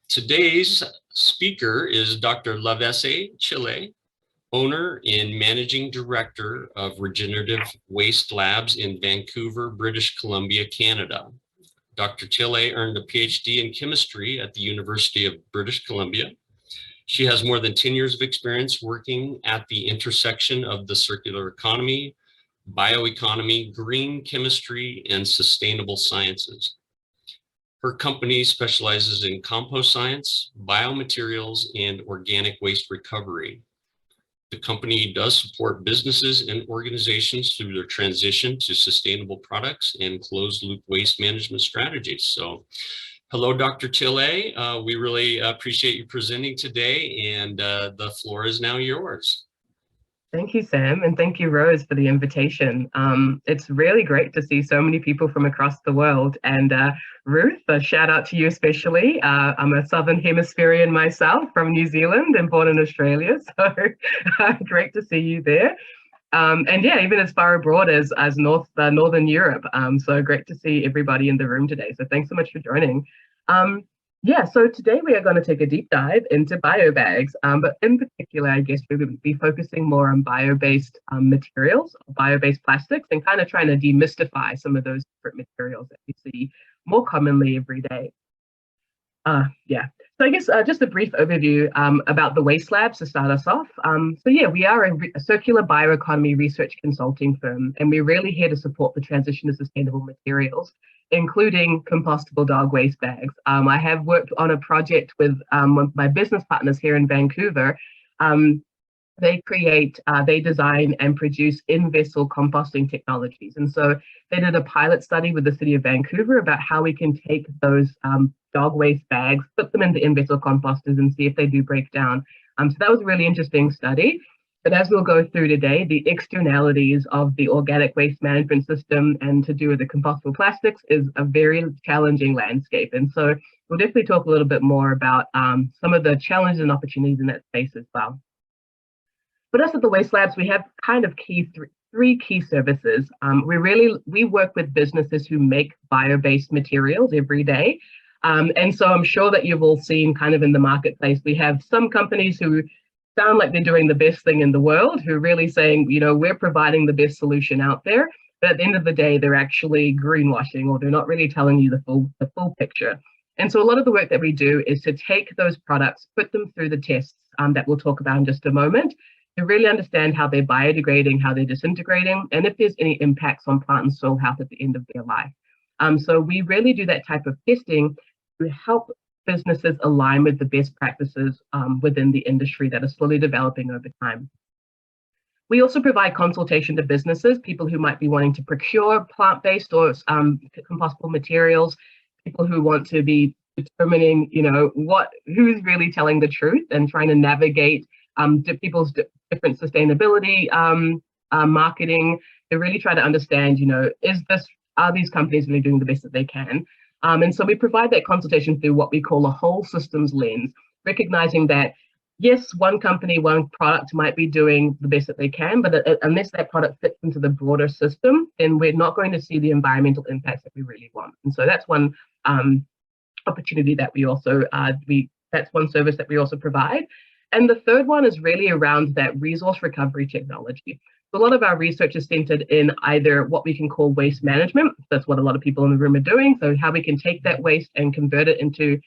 Today's speaker is Dr. Lavesse Chile, owner and managing director of Regenerative Wastelabs in Vancouver, British Columbia, Canada. Dr. Chile earned a PhD in chemistry at the University of British Columbia. She has more than 10 years of experience working at the intersection of the circular economy, bioeconomy, green chemistry, and sustainable sciences. Her company specializes in compost science, biomaterials, and organic waste recovery. The company does support businesses and organizations through their transition to sustainable products and closed loop waste management strategies. So hello, Dr. Chile. We really appreciate you presenting today, and the floor is now yours. Thank you, Sam, and thank you, Rose, for the invitation. It's really great to see so many people from across the world. And Ruth, a shout out to you especially. I'm a Southern Hemispherian myself from New Zealand and born in Australia, so great to see you there. And yeah, even as far abroad as Northern Europe. So great to see everybody in the room today. So thanks so much for joining. Yeah, so today we are going to take a deep dive into biobags, but in particular, I guess we're going to be focusing more on bio-based materials, bio-based plastics, and kind of trying to demystify some of those different materials that we see more commonly every day. Yeah, so I guess just a brief overview about the Wastelabs to start us off. So yeah, we are a circular bioeconomy research consulting firm, and we're really here to support the transition to sustainable materials, including compostable dog waste bags. I have worked on a project with my business partners here in Vancouver. They design and produce in-vessel composting technologies. And so they did a pilot study with the city of Vancouver about how we can take those dog waste bags, put them into in-vessel composters and see if they do break down. So that was a really interesting study. But as we'll go through today, the externalities of the organic waste management system and to do with the compostable plastics is a very challenging landscape. And so we'll definitely talk a little bit more about some of the challenges and opportunities in that space as well. But us at the Wastelabs, we have kind of three key services. We work with businesses who make bio-based materials every day. And so I'm sure that you've all seen kind of in the marketplace, we have some companies who sound like they're doing the best thing in the world, who are really saying, you know, we're providing the best solution out there. But at the end of the day, they're actually greenwashing, or they're not really telling you the full picture. And so a lot of the work that we do is to take those products, put them through the tests that we'll talk about in just a moment, to really understand how they're biodegrading, how they're disintegrating, and if there's any impacts on plant and soil health at the end of their life. So we really do that type of testing to help businesses align with the best practices within the industry that are slowly developing over time. We also provide consultation to businesses, people who might be wanting to procure plant-based or compostable materials, people who want to be determining, you know, who's really telling the truth and trying to navigate people's different sustainability marketing. They really try to understand, you know, are these companies really doing the best that they can? And so we provide that consultation through what we call a whole systems lens, recognizing that, yes, one company, one product might be doing the best that they can, but unless that product fits into the broader system, then we're not going to see the environmental impacts that we really want. And so that's one opportunity that we also, that's one service that we also provide. And the third one is really around that resource recovery technology. So a lot of our research is centered in either what we can call waste management. That's what a lot of people in the room are doing. So how we can take that waste and convert it into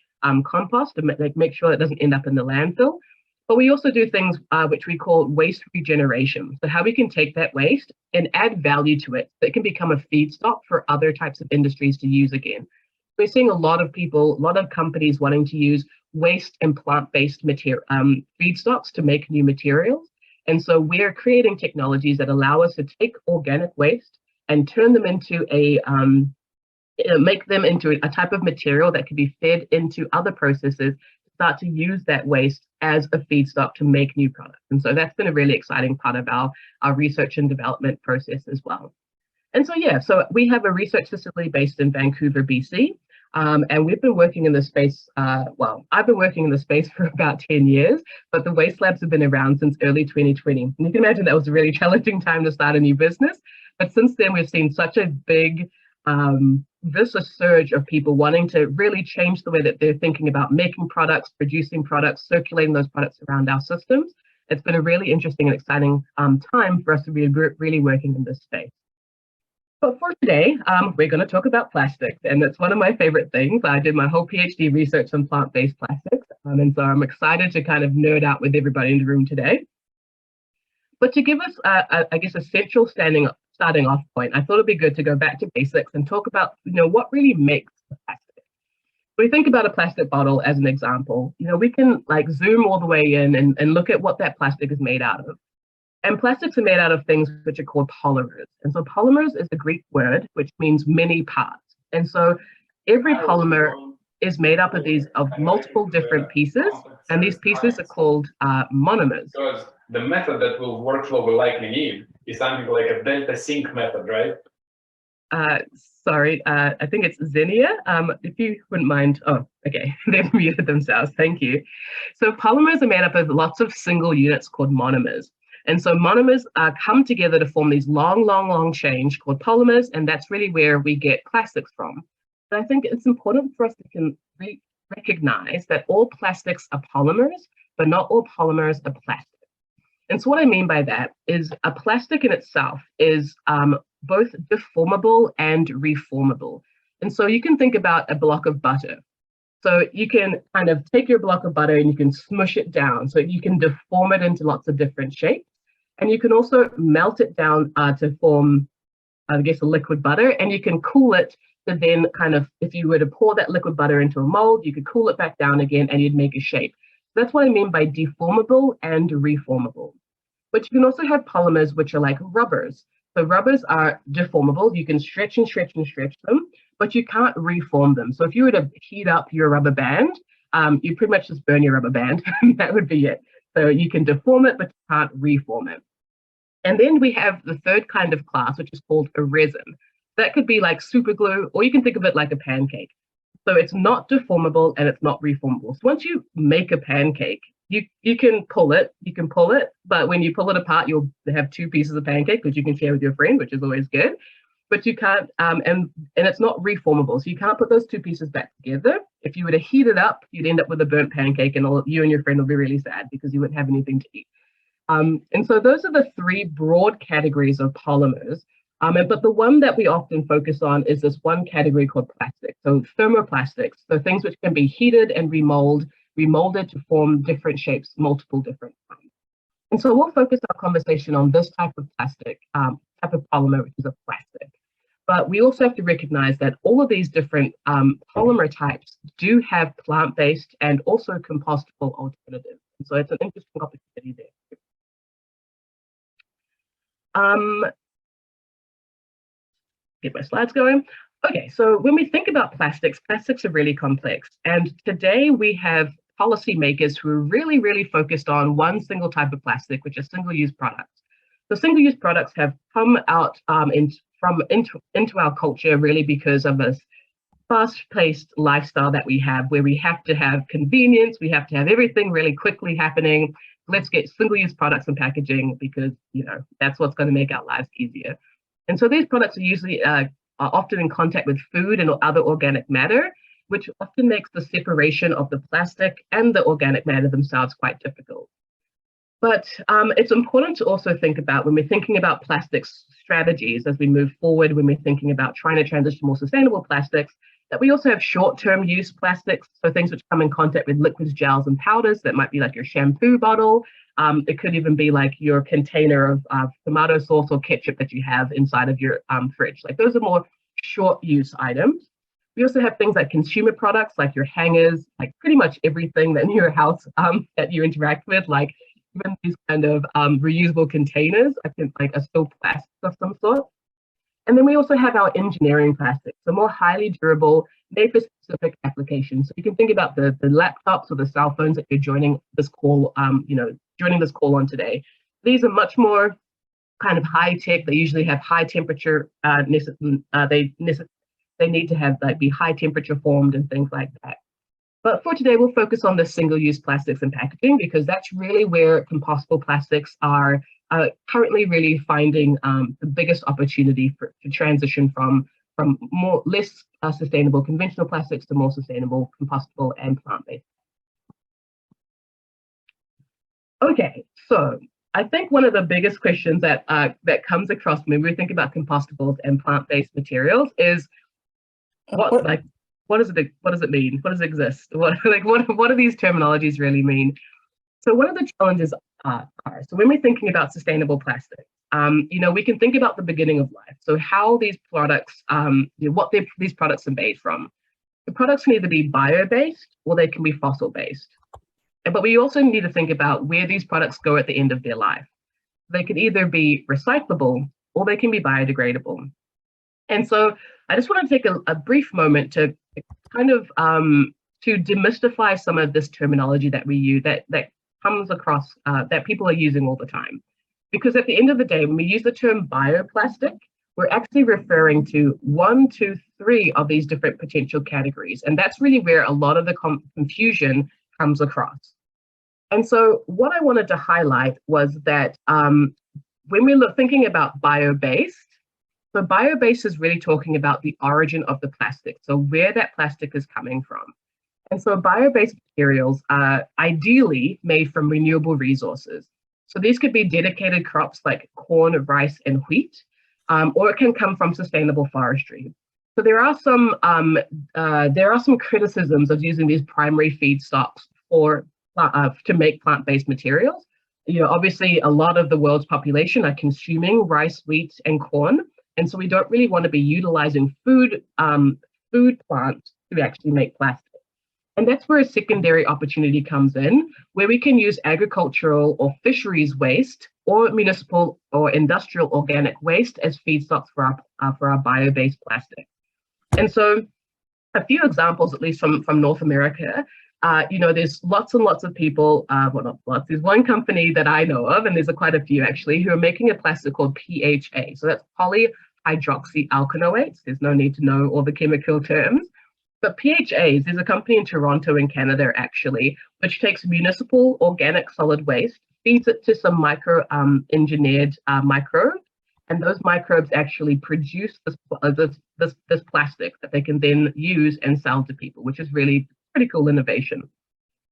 compost and make sure it doesn't end up in the landfill. But we also do things which we call waste regeneration. So how we can take that waste and add value to it so it can become a feedstock for other types of industries to use again. We're seeing a lot of people, a lot of companies wanting to use waste and plant-based feedstocks to make new materials. And so we're creating technologies that allow us to take organic waste and turn them into make them into a type of material that can be fed into other processes, start to use that waste as a feedstock to make new products. And so that's been a really exciting part of our research and development process as well. And so, yeah, so we have a research facility based in Vancouver, BC. And we've been working in this space, well, I've been working in this space for about 10 years, but the Wastelabs have been around since early 2020. And you can imagine that was a really challenging time to start a new business. But since then, we've seen such a big this a surge of people wanting to really change the way that they're thinking about making products, producing products, circulating those products around our systems. It's been a really interesting and exciting time for us to be really working in this space. But for today, we're going to talk about plastics, and it's one of my favorite things. I did my whole PhD research on plant-based plastics, and so I'm excited to kind of nerd out with everybody in the room today. But to give us, I guess, a central starting off point, I thought it'd be good to go back to basics and talk about, what really makes a plastic. When we think about a plastic bottle as an example, we can like zoom all the way in and look at what that plastic is made out of. And plastics are made out of things which are called polymers. And so polymers is a Greek word, which means many parts. And so every polymer is made up of multiple different pieces, and these pieces are called monomers. Because the method that workflow will likely need is something like a delta sync method, right? Sorry, I think it's Xenia. If you wouldn't mind. Oh, okay, they've muted themselves. Thank you. So polymers are made up of lots of single units called monomers. And so monomers come together to form these long chains called polymers, and that's really where we get plastics from. But I think it's important for us to recognize that all plastics are polymers, but not all polymers are plastic. And so what I mean by that is a plastic in itself is both deformable and reformable. And so you can think about a block of butter. So you can kind of take your block of butter and you can smush it down. So you can deform it into lots of different shapes. And you can also melt it down to form, I guess, a liquid butter. And you can cool it to then kind of, if you were to pour that liquid butter into a mold, you could cool it back down again and you'd make a shape. That's what I mean by deformable and reformable. But you can also have polymers which are like rubbers. So rubbers are deformable. You can stretch and stretch and stretch them, but you can't reform them. So if you were to heat up your rubber band, you pretty much just burn your rubber band. That would be it. So you can deform it, but you can't reform it. And then we have the third kind of class, which is called a resin. That could be like super glue, or you can think of it like a pancake. So it's not deformable and it's not reformable. So once you make a pancake, you can pull it, but when you pull it apart, you'll have two pieces of pancake, which you can share with your friend, which is always good. But you can't, and it's not reformable. So you can't put those two pieces back together. If you were to heat it up, you'd end up with a burnt pancake, and you and your friend will be really sad because you wouldn't have anything to eat. And so those are the three broad categories of polymers. But the one that we often focus on is this one category called plastic. So thermoplastics, so things which can be heated and remolded to form different shapes, multiple different times. And so we'll focus our conversation on this type of plastic, type of polymer, which is a plastic. But we also have to recognize that all of these different polymer types do have plant-based and also compostable alternatives. And so it's an interesting opportunity there. Get my slides going. Okay, so when we think about plastics, plastics are really complex. And today we have policymakers who are really focused on one single type of plastic, which is single-use products. So single-use products have come out into our culture really because of this fast-paced lifestyle that we have, where we have to have convenience, we have to have everything really quickly happening. Let's get single-use products and packaging because, that's what's going to make our lives easier. And so these products are usually are often in contact with food and other organic matter, which often makes the separation of the plastic and the organic matter themselves quite difficult. But it's important to also think about when we're thinking about plastics strategies as we move forward, when we're thinking about trying to transition to more sustainable plastics, that we also have short-term use plastics, so things which come in contact with liquids, gels, and powders. That might be like your shampoo bottle. It could even be like your container of tomato sauce or ketchup that you have inside of your fridge. Like those are more short-use items. We also have things like consumer products, like your hangers, like pretty much everything that in your house that you interact with, like even these kind of reusable containers, I think like are still plastic of some sort. And then we also have our engineering plastics, so more highly durable, made for specific applications. So you can think about the laptops or the cell phones that you're joining this call, joining this call on today. These are much more kind of high tech. They usually have high temperature. They need to have be high temperature formed and things like that. But for today, we'll focus on the single-use plastics and packaging because that's really where compostable plastics are currently really finding the biggest opportunity to transition from from less sustainable conventional plastics to more sustainable compostable and plant-based. Okay, so I think one of the biggest questions that that comes across when we think about compostables and plant-based materials is what does it mean? What does it exist? What do these terminologies really mean? So one of the challenges are, so when we're thinking about sustainable plastic, we can think about the beginning of life. So how these products, these products are made from. The products can either be bio-based or they can be fossil-based. But we also need to think about where these products go at the end of their life. They can either be recyclable or they can be biodegradable. And so I just want to take a brief moment to kind of to demystify some of this terminology that we use that comes across that people are using all the time. Because at the end of the day, when we use the term bioplastic, we're actually referring to 1, 2, 3 of these different potential categories. And that's really where a lot of the confusion comes across. And so what I wanted to highlight was that when we look thinking about bio-based, so bio-based is really talking about the origin of the plastic, so where that plastic is coming from. And so bio-based materials are ideally made from renewable resources. So these could be dedicated crops like corn, rice, and wheat, or it can come from sustainable forestry. So there are some criticisms of using these primary feedstocks to make plant-based materials. Obviously, a lot of the world's population are consuming rice, wheat, and corn, and so we don't really want to be utilizing food plants to actually make plastic. And that's where a secondary opportunity comes in, where we can use agricultural or fisheries waste or municipal or industrial organic waste as feedstocks for our bio-based plastic. And so a few examples, at least from North America, there's lots and lots of people, well, not lots, there's one company that I know of, and there's quite a few actually, who are making a plastic called PHA. So that's polyhydroxyalkanoates. There's no need to know all the chemical terms. But PHAs, there's a company in Toronto in Canada actually, which takes municipal organic solid waste, feeds it to some engineered microbes, and those microbes actually produce this plastic that they can then use and sell to people, which is really pretty cool innovation.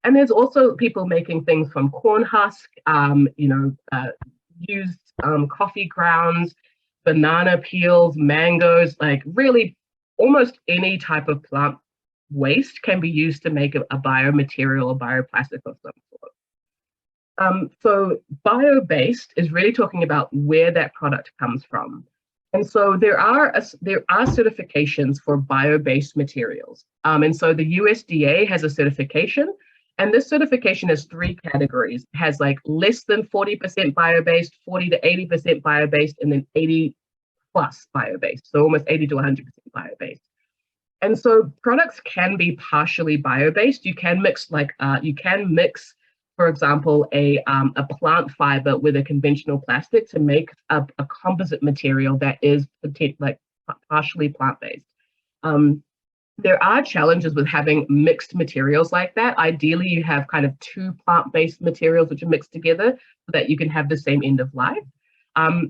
And there's also people making things from corn husk, used coffee grounds, banana peels, mangoes, like really almost any type of plant waste can be used to make a biomaterial or bioplastic of some sort. So bio-based is really talking about where that product comes from. And so there are certifications for bio-based materials. And so the USDA has a certification, and this certification has 3 categories. It has like less than 40% bio-based, 40 to 80% bio-based, and then 80 plus bio-based, so almost 80 to 100% bio-based. And so products can be partially bio-based. You can mix for example, a plant fiber with a conventional plastic to make a composite material that is partially plant-based. There are challenges with having mixed materials like that. Ideally, you have kind of 2 plant-based materials which are mixed together so that you can have the same end of life.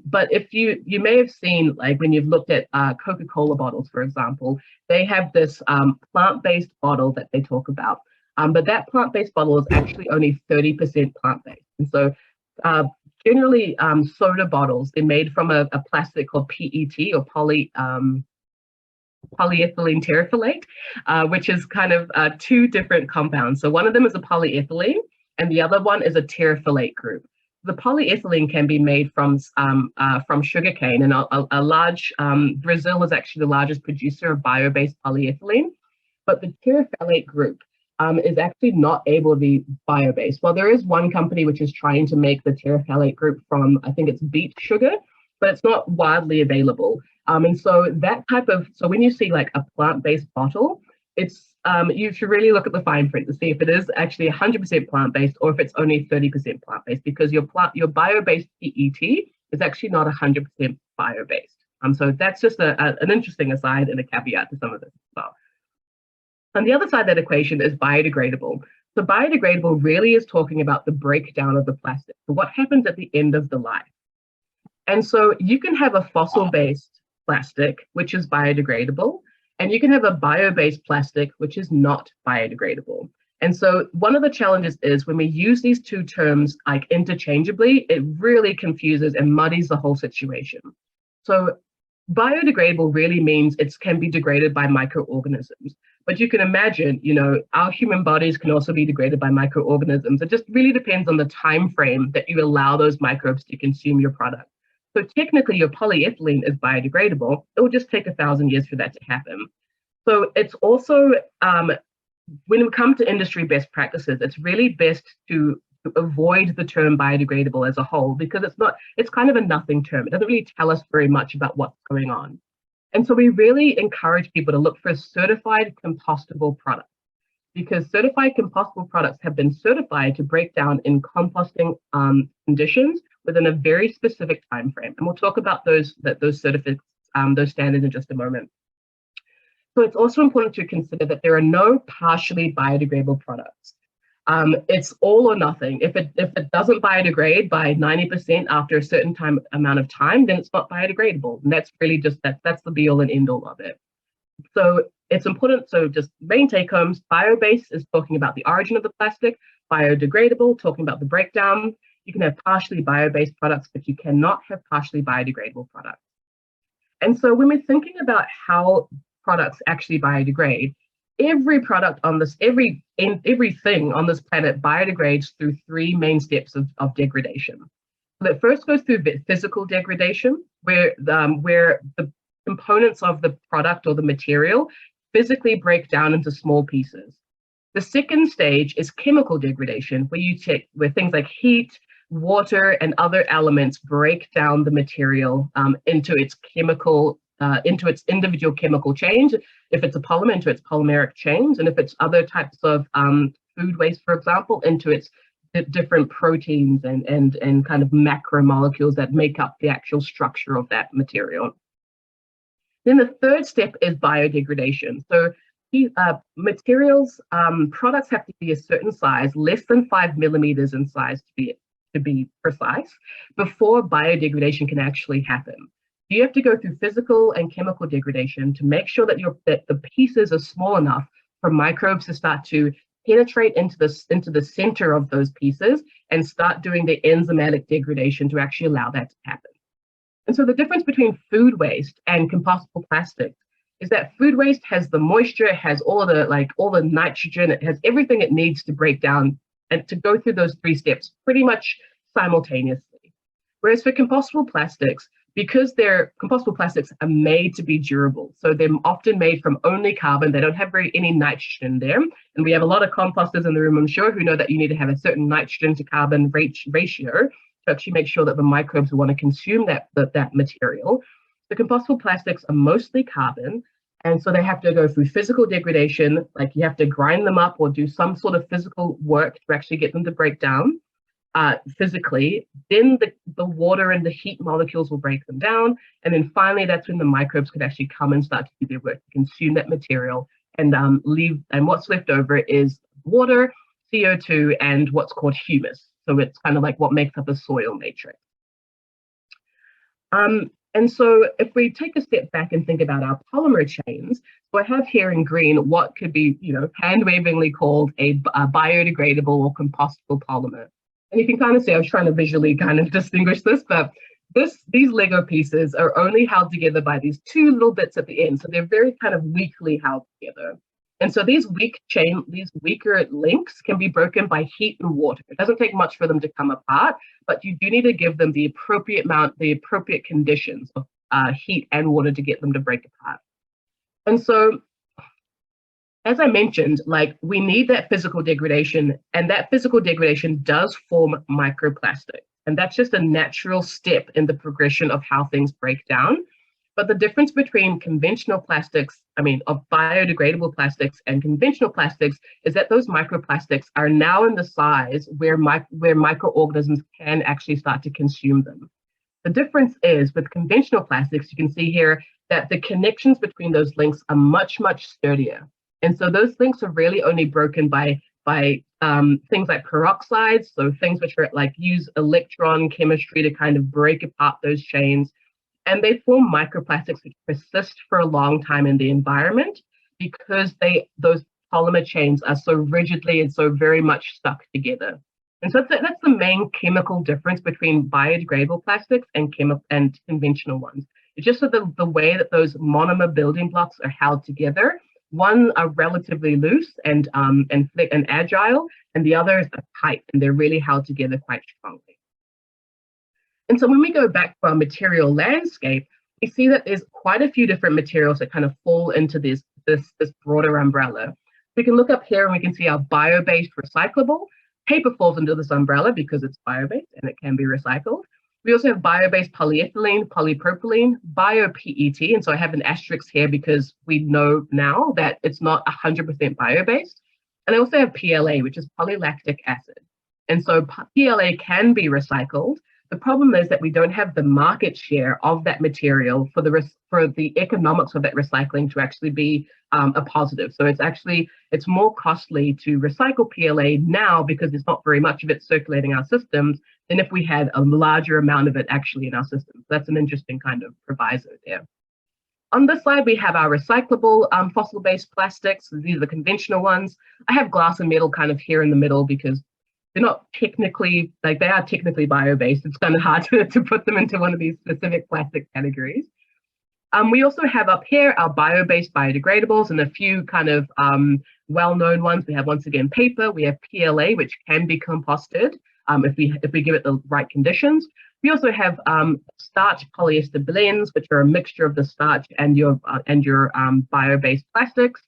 But if you may have seen, like when you've looked at Coca-Cola bottles, for example, they have this plant-based bottle that they talk about. But that plant-based bottle is actually only 30% plant-based. And so generally soda bottles, they're made from a plastic called PET or polyethylene terephthalate, which is kind of 2 different compounds. So one of them is a polyethylene and the other one is a terephthalate group. The polyethylene can be made from sugarcane, and Brazil is actually the largest producer of bio-based polyethylene, but the terephthalate group is actually not able to be bio-based. Well, there is one company which is trying to make the terephthalate group from, I think it's beet sugar, but it's not widely available. And so so when you see like a plant-based bottle, it's you should really look at the fine print to see if it is actually 100% plant-based or if it's only 30% plant-based, because your bio-based PET is actually not 100% bio-based. So that's just an interesting aside and a caveat to some of this as well. On the other side of that equation is biodegradable. So biodegradable really is talking about the breakdown of the plastic. So what happens at the end of the life? And so you can have a fossil-based plastic, which is biodegradable, and you can have a bio-based plastic, which is not biodegradable. And so one of the challenges is when we use these two terms like interchangeably, it really confuses and muddies the whole situation. So biodegradable really means it can be degraded by microorganisms. But you can imagine, our human bodies can also be degraded by microorganisms. It just really depends on the time frame that you allow those microbes to consume your product. So technically your polyethylene is biodegradable. It will just take 1,000 years for that to happen. So it's also, when we come to industry best practices, it's really best to avoid the term biodegradable as a whole, because it's kind of a nothing term. It doesn't really tell us very much about what's going on. And so we really encourage people to look for certified compostable products, because certified compostable products have been certified to break down in composting conditions within a very specific time frame. And we'll talk about those certificates, those standards in just a moment. So it's also important to consider that there are no partially biodegradable products. It's all or nothing. If it doesn't biodegrade by 90% after a certain amount of time, then it's not biodegradable. And that's really just that's the be all and end all of it. So it's important. So just main take homes, bio-based is talking about the origin of the plastic, biodegradable, talking about the breakdown. You can have partially bio-based products, but you cannot have partially biodegradable products. And so when we're thinking about how products actually biodegrade, every product on this, everything on this planet biodegrades through three main steps of degradation. So that first goes through physical degradation, where the components of the product or the material physically break down into small pieces. The second stage is chemical degradation, where things like heat, water, and other elements break down the material into its individual chemical chains. If it's a polymer, into its polymeric chains, and if it's other types of food waste, for example, into its different proteins and kind of macromolecules that make up the actual structure of that material. Then the third step is biodegradation. So materials, products have to be a certain size, less than 5 millimeters in size to be precise, before biodegradation can actually happen. You have to go through physical and chemical degradation to make sure that the pieces are small enough for microbes to start to penetrate into the center of those pieces and start doing the enzymatic degradation to actually allow that to happen. And so the difference between food waste and compostable plastics is that food waste has the moisture, it has all the nitrogen, it has everything it needs to break down and to go through those three steps pretty much simultaneously. Whereas for compostable plastics, because compostable plastics are made to be durable, so they're often made from only carbon, they don't have any nitrogen in there. And we have a lot of composters in the room, I'm sure, who know that you need to have a certain nitrogen to carbon ratio to actually make sure that the microbes want to consume that material. The compostable plastics are mostly carbon, and so they have to go through physical degradation, like you have to grind them up or do some sort of physical work to actually get them to break down physically. Then the water and the heat molecules will break them down, and then finally that's when the microbes could actually come and start to do their work to consume that material and and what's left over is water, CO2, and what's called humus. So it's kind of like what makes up a soil matrix. And so if we take a step back and think about our polymer chains, so I have here in green what could be, hand-wavingly called a biodegradable or compostable polymer. And you can kind of see, I was trying to visually kind of distinguish this, but these Lego pieces are only held together by these two little bits at the end. So they're very kind of weakly held together. And so these weaker links can be broken by heat and water. It doesn't take much for them to come apart, but you do need to give them the appropriate conditions of heat and water to get them to break apart. And so, as I mentioned, we need that physical degradation, and that physical degradation does form microplastic. And that's just a natural step in the progression of how things break down. But the difference between conventional plastics, of biodegradable plastics and conventional plastics, is that those microplastics are now in the size where microorganisms can actually start to consume them. The difference is with conventional plastics, you can see here that the connections between those links are much, much sturdier. And so those links are really only broken by things like peroxides, so things which are use electron chemistry to kind of break apart those chains. And they form microplastics which persist for a long time in the environment because those polymer chains are so rigidly and so very much stuck together. And so that's the main chemical difference between biodegradable plastics and conventional ones. It's just that the way that those monomer building blocks are held together, one are relatively loose and thick and agile, and the others are tight and they're really held together quite strongly. And so when we go back to our material landscape, we see that there's quite a few different materials that kind of fall into this broader umbrella. We can look up here and we can see our bio-based recyclable. Paper falls into this umbrella because it's bio-based and it can be recycled. We also have bio-based polyethylene, polypropylene, bio-PET, and so I have an asterisk here because we know now that it's not 100% bio-based. And I also have PLA, which is polylactic acid. And so PLA can be recycled. The problem is that we don't have the market share of that material for the economics of that recycling to actually be a positive. So it's more costly to recycle PLA now because there's not very much of it circulating our systems than if we had a larger amount of it actually in our systems. That's an interesting kind of proviso there. On this slide, we have our recyclable fossil-based plastics. These are the conventional ones. I have glass and metal kind of here in the middle because they're not technically, they are technically bio-based. It's kind of hard to put them into one of these specific plastic categories. We also have up here our bio-based biodegradables and a few kind of well-known ones. We have, once again, paper. We have PLA, which can be composted if we give it the right conditions. We also have starch polyester blends, which are a mixture of the starch and your bio-based plastics.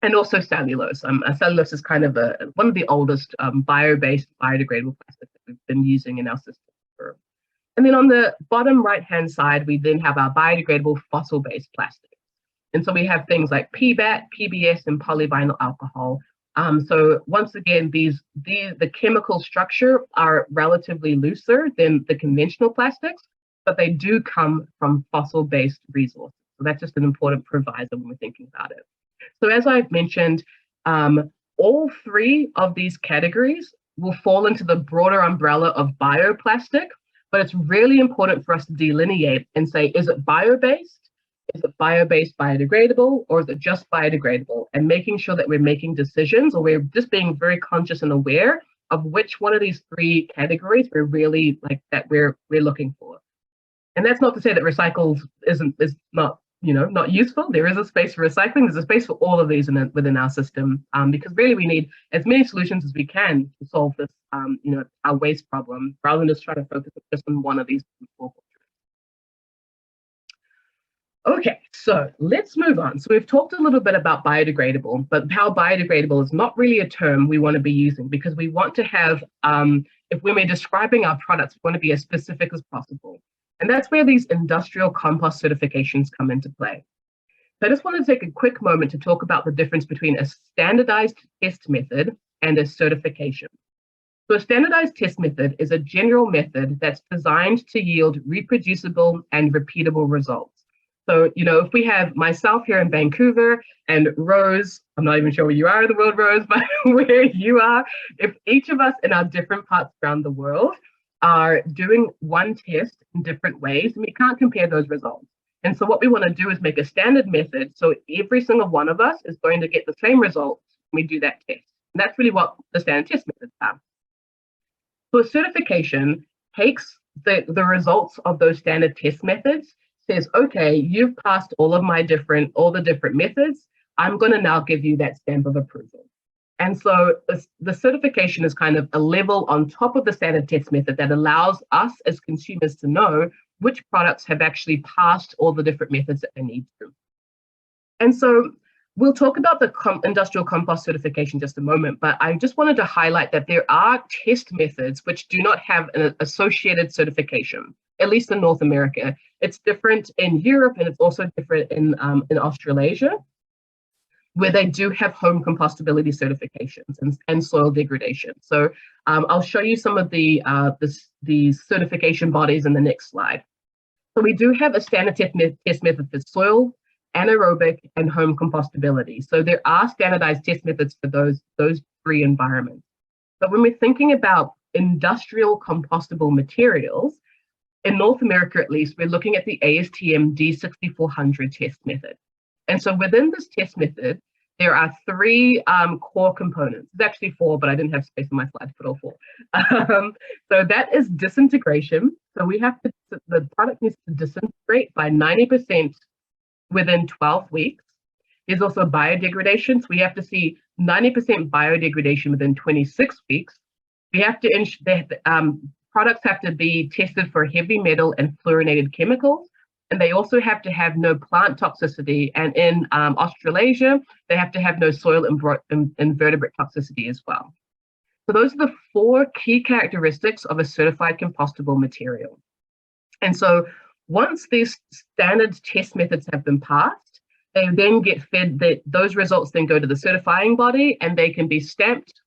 And also cellulose. Cellulose is kind of one of the oldest bio-based biodegradable plastics that we've been using in our system. And then on the bottom right-hand side, we then have our biodegradable fossil-based plastics. And so we have things like PBAT, PBS, and polyvinyl alcohol. So once again, the chemical structure are relatively looser than the conventional plastics, but they do come from fossil-based resources. So that's just an important proviso when we're thinking about it. So as I've mentioned, all three of these categories will fall into the broader umbrella of bioplastic, but it's really important for us to delineate and say, is it bio-based? Is it bio-based biodegradable, or is it just biodegradable? And making sure that we're making decisions, or we're just being very conscious and aware of which one of these three categories we're really we're looking for. And that's not to say that recycled is not useful. There is a space for recycling. There's a space for all of these within our system, because really we need as many solutions as we can to solve this, our waste problem, rather than just try to focus just on one of these four. Okay, so let's move on. So we've talked a little bit about biodegradable, but how biodegradable is not really a term we want to be using, because we want to have, if when we're describing our products, we want to be as specific as possible. And that's where these industrial compost certifications come into play. So I just want to take a quick moment to talk about the difference between a standardized test method and a certification. So a standardized test method is a general method that's designed to yield reproducible and repeatable results. So, if we have myself here in Vancouver and Rose, I'm not even sure where you are in the world, Rose, but where you are, if each of us in our different parts around the world are doing one test in different ways, and we can't compare those results. And so what we want to do is make a standard method, so every single one of us is going to get the same results when we do that test. And that's really what the standard test methods are. So a certification takes the results of those standard test methods, says, okay, you've passed all the different methods. I'm going to now give you that stamp of approval. And so the certification is kind of a level on top of the standard test method that allows us as consumers to know which products have actually passed all the different methods that they need to. And so we'll talk about the industrial compost certification in just a moment, but I just wanted to highlight that there are test methods which do not have an associated certification, at least in North America. It's different in Europe, and it's also different in Australasia, where they do have home compostability certifications and soil degradation. So I'll show you some of the certification bodies in the next slide. So we do have a standard test method for soil, anaerobic, and home compostability. So there are standardized test methods for those three environments. But when we're thinking about industrial compostable materials, in North America at least, we're looking at the ASTM D6400 test method. And so within this test method, there are three core components. It's actually four, but I didn't have space on my slide to put all four. So that is disintegration. So we have to, the product needs to disintegrate by 90% within 12 weeks. There's also biodegradation. So we have to see 90% biodegradation within 26 weeks. We have to ensure that products have to be tested for heavy metal and fluorinated chemicals. And they also have to have no plant toxicity. And in Australasia, they have to have no soil invertebrate toxicity as well. So those are the four key characteristics of a certified compostable material. And so once these standard test methods have been passed, they then get fed, those results then go to the certifying body and they can be stamped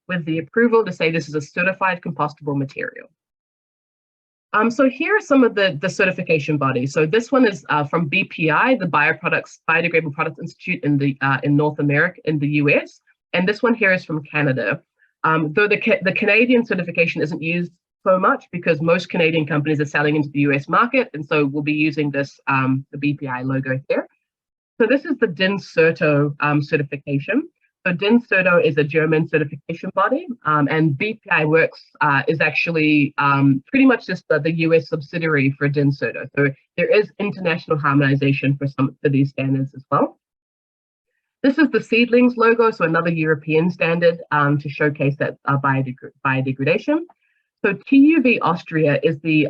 with the approval to say this is a certified compostable material. So here are some of the certification bodies. So this one is from BPI, the Biodegradable Products Institute in North America, in the US. And this one here is from Canada. Though the Canadian certification isn't used so much because most Canadian companies are selling into the US market. And so we'll be using this, the BPI logo here. So this is the DIN CERTO certification. So DIN CERTO is a German certification body, and BPI Works is actually pretty much just the US subsidiary for DIN CERTO. So there is international harmonization for some of these standards as well. This is the Seedlings logo, so another European standard to showcase that biodegradation. So TUV Austria is the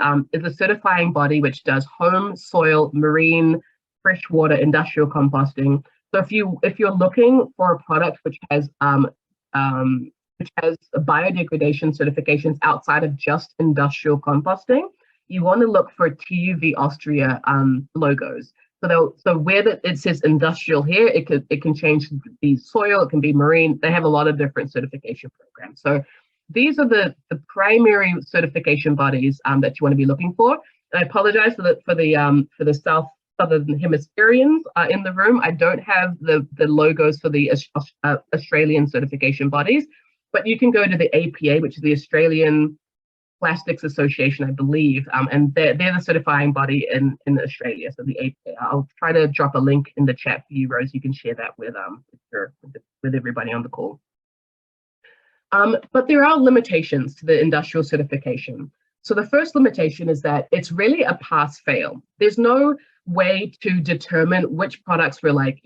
certifying body which does home, soil, marine, freshwater, industrial composting. So if you're looking for a product which has biodegradation certifications outside of just industrial composting, you want to look for TUV Austria logos. So where it says industrial here, it can change to be soil, it can be marine. They have a lot of different certification programs. So these are the primary certification bodies that you want to be looking for. And I apologize for the Southern Hemispherians in the room. I don't have the logos for the Australian certification bodies, but you can go to the APA, which is the Australian Plastics Association, I believe, and they're the certifying body in Australia. So the APA. I'll try to drop a link in the chat for you, Rose. You can share that with everybody on the call. But there are limitations to the industrial certification. So the first limitation is that it's really a pass-fail. There's no way to determine which products were like,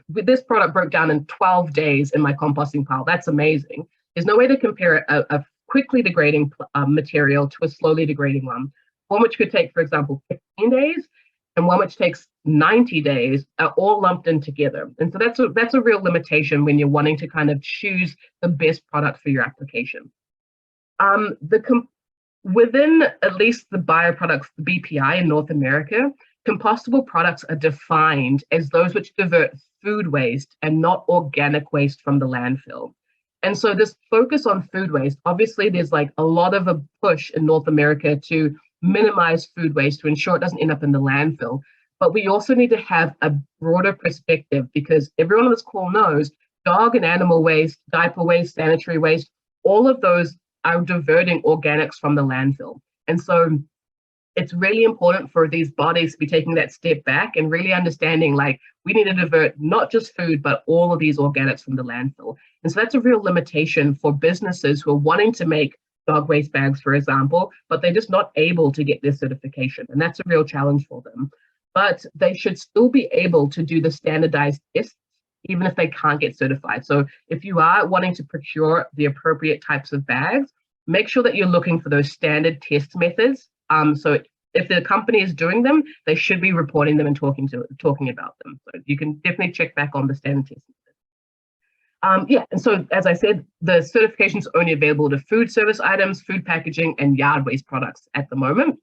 this product broke down in 12 days in my composting pile. That's amazing. There's no way to compare a quickly degrading material to a slowly degrading one which could take, for example, 15 days and one which takes 90 days are all lumped in together. And so that's a real limitation when you're wanting to kind of choose the best product for your application. Within at least the bioproducts, the BPI in North America, compostable products are defined as those which divert food waste and not organic waste from the landfill. And so this focus on food waste, obviously there's like a lot of a push in North America to minimize food waste to ensure it doesn't end up in the landfill. But we also need to have a broader perspective because everyone on this call knows dog and animal waste, diaper waste, sanitary waste, all of those are diverting organics from the landfill. And so it's really important for these bodies to be taking that step back and really understanding like we need to divert not just food, but all of these organics from the landfill. And so that's a real limitation for businesses who are wanting to make dog waste bags, for example, but they're just not able to get their certification. And that's a real challenge for them. But they should still be able to do the standardized tests, even if they can't get certified. So if you are wanting to procure the appropriate types of bags, make sure that you're looking for those standard test methods. So if the company is doing them, they should be reporting them and talking about them. So you can definitely check back on the standard test methods. And so as I said, the certification is only available to food service items, food packaging, and yard waste products at the moment.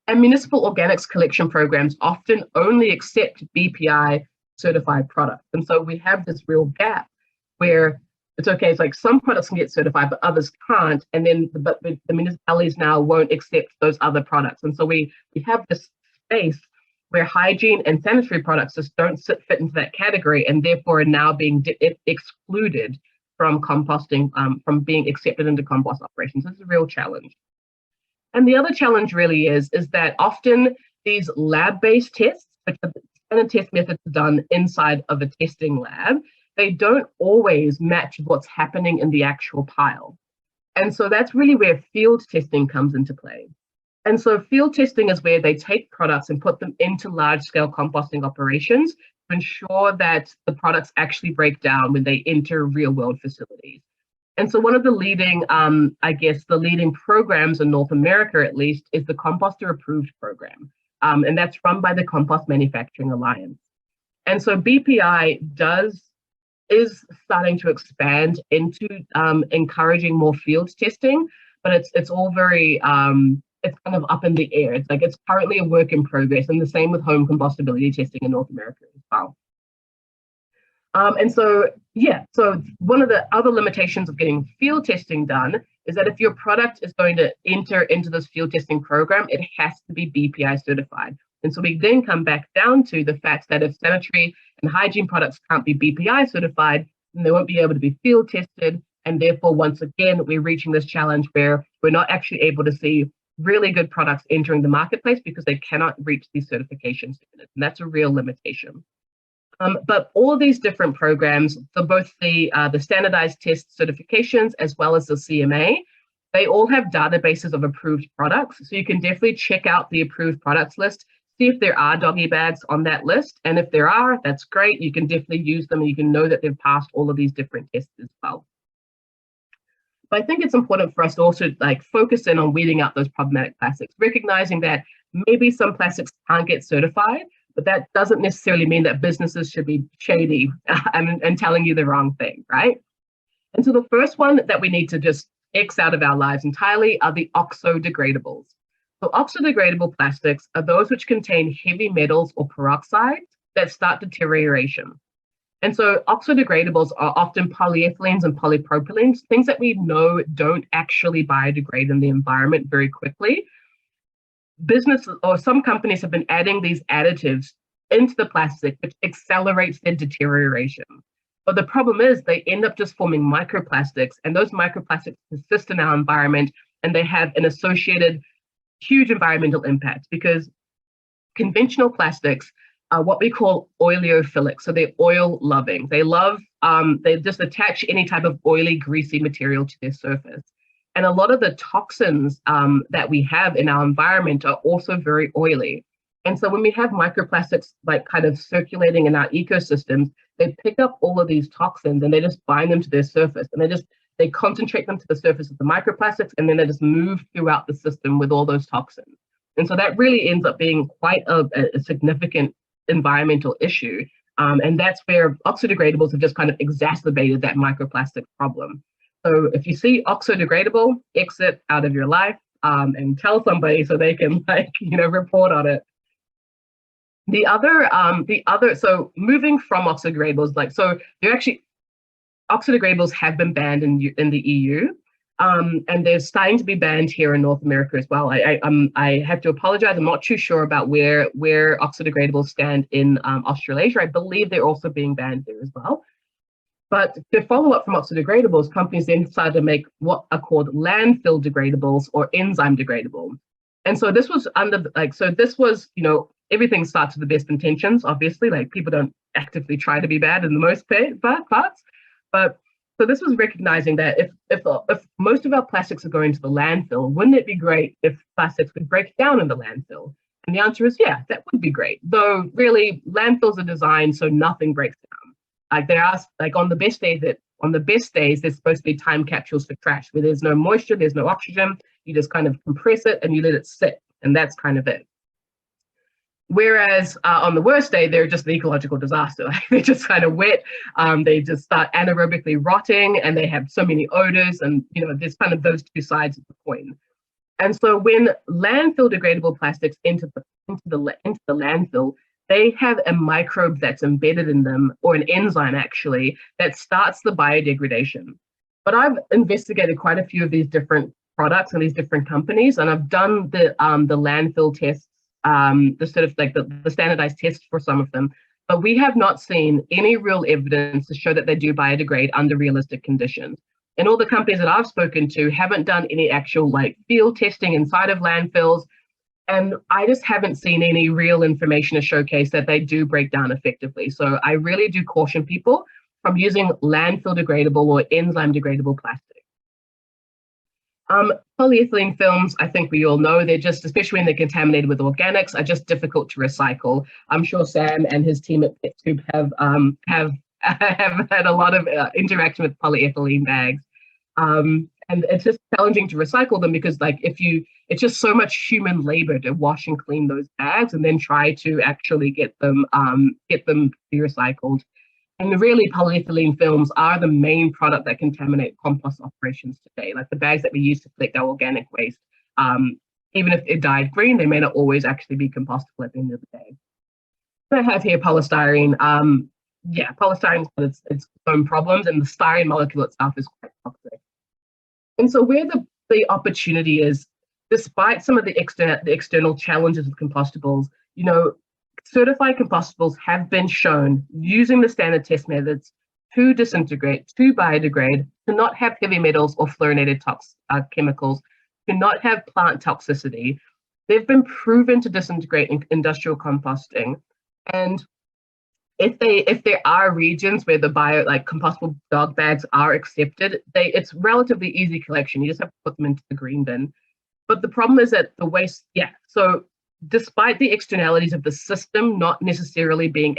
And municipal organics collection programs often only accept BPI certified products. And so we have this real gap where it's okay, it's like some products can get certified, but others can't. And then the municipalities now won't accept those other products. And so we have this space where hygiene and sanitary products just don't fit into that category and therefore are now being excluded from composting, from being accepted into compost operations. This is a real challenge. And the other challenge really is that often these lab-based tests, which are standard test methods done inside of a testing lab, they don't always match what's happening in the actual pile. And so that's really where field testing comes into play. And so field testing is where they take products and put them into large-scale composting operations to ensure that the products actually break down when they enter real-world facilities. And so one of the leading, I guess, the leading programs in North America, at least, is the Composter Approved program. And that's run by the Compost Manufacturing Alliance. And so BPI is starting to expand into encouraging more field testing, but it's all very, it's kind of up in the air. It's like it's currently a work in progress, and the same with home compostability testing in North America as well. And so, yeah, so one of the other limitations of getting field testing done is that if your product is going to enter into this field testing program, it has to be BPI certified. And so we then come back down to the fact that if sanitary and hygiene products can't be BPI certified, then they won't be able to be field tested. And therefore, once again, we're reaching this challenge where we're not actually able to see really good products entering the marketplace because they cannot reach these certification standards. And that's a real limitation. But all of these different programs, for both the standardized test certifications as well as the CMA, they all have databases of approved products. So you can definitely check out the approved products list, see if there are doggy bags on that list. And if there are, that's great. You can definitely use them and you can know that they've passed all of these different tests as well. But I think it's important for us to also focus in on weeding out those problematic plastics, recognizing that maybe some plastics can't get certified, but that doesn't necessarily mean that businesses should be shady and telling you the wrong thing, right? And so the first one that we need to just X out of our lives entirely are the oxodegradables. So oxodegradable plastics are those which contain heavy metals or peroxides that start deterioration. And so oxodegradables are often polyethylenes and polypropylenes, things that we know don't actually biodegrade in the environment very quickly. Businesses or some companies have been adding these additives into the plastic, which accelerates their deterioration. But the problem is they end up just forming microplastics, and those microplastics persist in our environment, and they have an associated huge environmental impact because conventional plastics are what we call oleophilic. So they're oil loving. They love, they just attach any type of oily, greasy material to their surface. And a lot of the toxins that we have in our environment are also very oily. And so when we have microplastics kind of circulating in our ecosystems, they pick up all of these toxins and they just bind them to their surface, and they concentrate them to the surface of the microplastics, and then they just move throughout the system with all those toxins. And so that really ends up being quite a significant environmental issue. And that's where oxodegradables have just kind of exacerbated that microplastic problem. So if you see oxodegradable, exit out of your life and tell somebody so they can report on it. The other, so moving from oxodegradables, so they're actually, oxodegradables have been banned in the EU, and they're starting to be banned here in North America as well. I have to apologize. I'm not too sure about where oxodegradables stand in Australasia. I believe they're also being banned there as well. But to follow up from oxodegradables, companies then decided to make what are called landfill degradables or enzyme degradable. And so this was everything starts with the best intentions, obviously, people don't actively try to be bad in the most parts. But so this was recognizing that if most of our plastics are going to the landfill, wouldn't it be great if plastics would break down in the landfill? And the answer is, yeah, that would be great. Though really landfills are designed so nothing breaks down. On the best days, there's supposed to be time capsules for trash where there's no moisture, there's no oxygen. You just kind of compress it and you let it sit, and that's kind of it. Whereas on the worst day, they're just an ecological disaster. They're just kind of wet. They just start anaerobically rotting, and they have so many odors. And there's kind of those two sides of the coin. And so when landfill degradable plastics into the landfill, they have a microbe that's embedded in them, or an enzyme actually, that starts the biodegradation. But I've investigated quite a few of these different products and these different companies, and I've done the landfill tests, the standardized tests for some of them, but we have not seen any real evidence to show that they do biodegrade under realistic conditions. And all the companies that I've spoken to haven't done any actual like field testing inside of landfills. And I just haven't seen any real information to showcase that they do break down effectively. So I really do caution people from using landfill degradable or enzyme degradable plastic. Polyethylene films, I think we all know, they're just, especially when they're contaminated with organics, are just difficult to recycle. I'm sure Sam and his team at PetScoop have had a lot of interaction with polyethylene bags. And it's just challenging to recycle them because it's just so much human labor to wash and clean those bags and then try to actually get them to be recycled. And really, polyethylene films are the main product that contaminate compost operations today. Like the bags that we use to collect our organic waste, even if they're dyed green, they may not always actually be compostable at the end of the day. I have here polystyrene. Polystyrene has its own problems, and the styrene molecule itself is quite toxic. And so where the opportunity is, despite some of the external challenges with compostables, certified compostables have been shown using the standard test methods to disintegrate, to biodegrade, to not have heavy metals or fluorinated chemicals, to not have plant toxicity. They've been proven to disintegrate in industrial composting. And if there are regions where the compostable dog bags are accepted, it's relatively easy collection. You just have to put them into the green bin. But the problem is that the waste, so despite the externalities of the system not necessarily being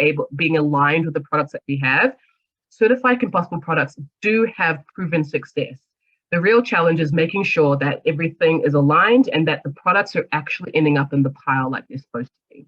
aligned with the products that we have, certified compostable products do have proven success. The real challenge is making sure that everything is aligned and that the products are actually ending up in the pile like they're supposed to be.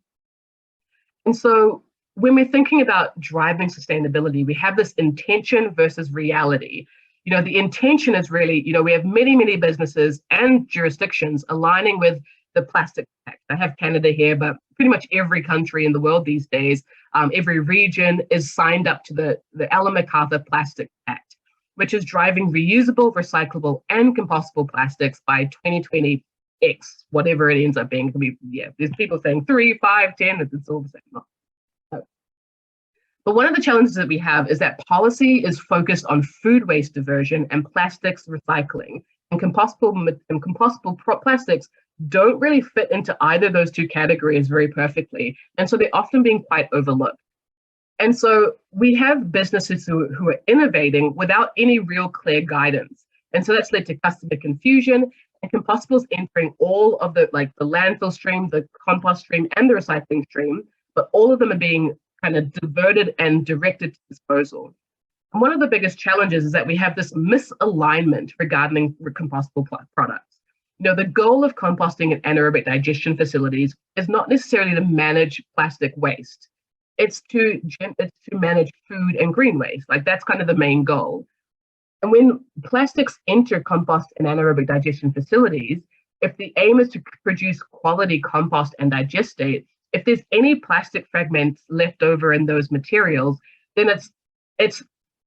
And so when we're thinking about driving sustainability, we have this intention versus reality. The intention is really, we have many, many businesses and jurisdictions aligning with the plastic pact. I have Canada here, but pretty much every country in the world these days, every region is signed up to the Ellen MacArthur Plastic Pact, which is driving reusable, recyclable, and compostable plastics by 2020 X, whatever it ends up being. It can be, there's people saying 3, 5, 10, it's all the same. But one of the challenges that we have is that policy is focused on food waste diversion and plastics recycling, and compostable plastics don't really fit into either of those two categories very perfectly. And so they're often being quite overlooked. And so we have businesses who are innovating without any real clear guidance. And so that's led to customer confusion and compostables entering all of the landfill stream, the compost stream, and the recycling stream, but all of them are being kind of diverted and directed to disposal. And one of the biggest challenges is that we have this misalignment regarding compostable products. The goal of composting and anaerobic digestion facilities is not necessarily to manage plastic waste. It's to manage food and green waste. That's kind of the main goal. And when plastics enter compost and anaerobic digestion facilities, if the aim is to produce quality compost and digestate, if there's any plastic fragments left over in those materials, then it's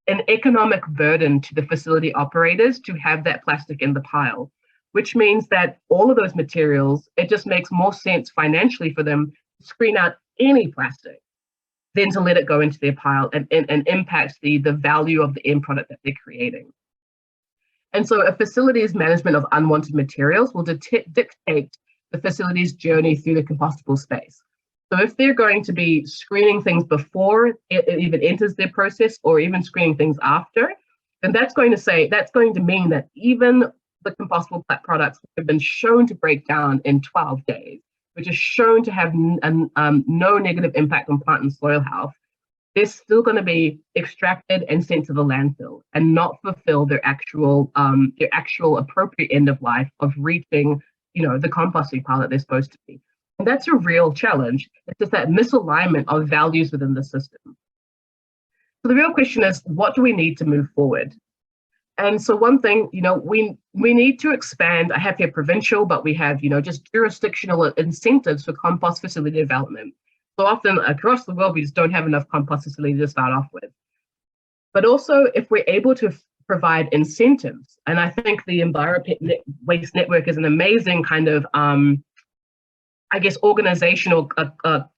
an economic burden to the facility operators to have that plastic in the pile, which means that all of those materials, it just makes more sense financially for them to screen out any plastic than to let it go into their pile and impact the value of the end product that they're creating. And so a facility's management of unwanted materials will dictate the facility's journey through the compostable space. So if they're going to be screening things before it even enters their process or even screening things after, then that's going to mean that even the compostable products have been shown to break down in 12 days, which is shown to have no negative impact on plant and soil health, they're still going to be extracted and sent to the landfill and not fulfill their actual appropriate end of life of reaching, the composting pile that they're supposed to be. And that's a real challenge. It's just that misalignment of values within the system. So the real question is, what do we need to move forward? And so one thing, we need to expand. I have here provincial, but we have, just jurisdictional incentives for compost facility development. So often across the world, we just don't have enough compost facilities to start off with. But also, if we're able to provide incentives, and I think the Enviro Waste Network is an amazing kind of, organizational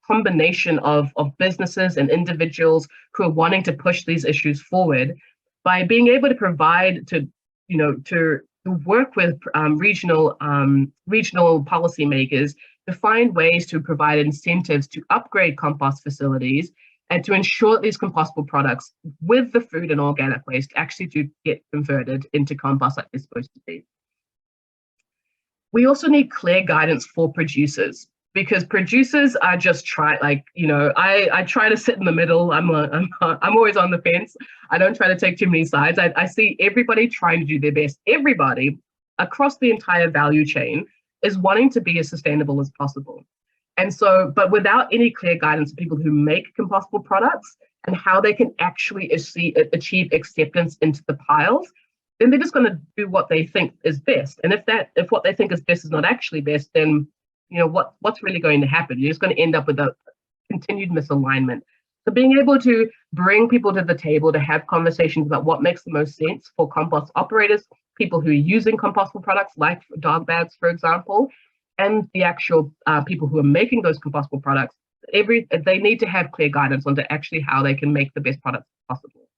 combination of businesses and individuals who are wanting to push these issues forward by being able to provide to to work with regional policymakers to find ways to provide incentives to upgrade compost facilities and to ensure that these compostable products with the food and organic waste actually do get converted into compost like they're supposed to be. We also need clear guidance for producers, because producers are just I try to sit in the middle. I'm always on the fence. I don't try to take too many sides. I see everybody trying to do their best. Everybody across the entire value chain is wanting to be as sustainable as possible. And so, but without any clear guidance for people who make compostable products and how they can actually achieve acceptance into the piles, then they're just going to do what they think is best. And if what they think is best is not actually best, then what's really going to happen? You're just going to end up with a continued misalignment. So being able to bring people to the table to have conversations about what makes the most sense for compost operators, people who are using compostable products like dog bags, for example, and the actual people who are making those compostable products, they need to have clear guidance on actually how they can make the best products possible.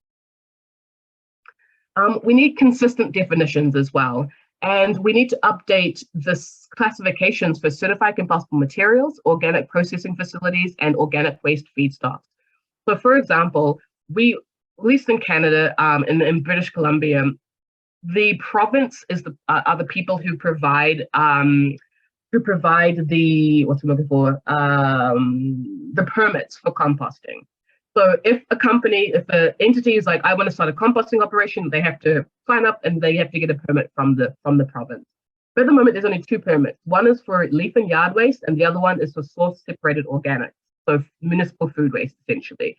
We need consistent definitions as well, and we need to update the classifications for certified compostable materials, organic processing facilities, and organic waste feedstocks. So, for example, at least in Canada, in British Columbia, the province are the people who provide the the permits for composting. So if an entity is like, I want to start a composting operation, they have to sign up and they have to get a permit from the province. But at the moment, there's only two permits. One is for leaf and yard waste, and the other one is for source separated organics, so municipal food waste, essentially.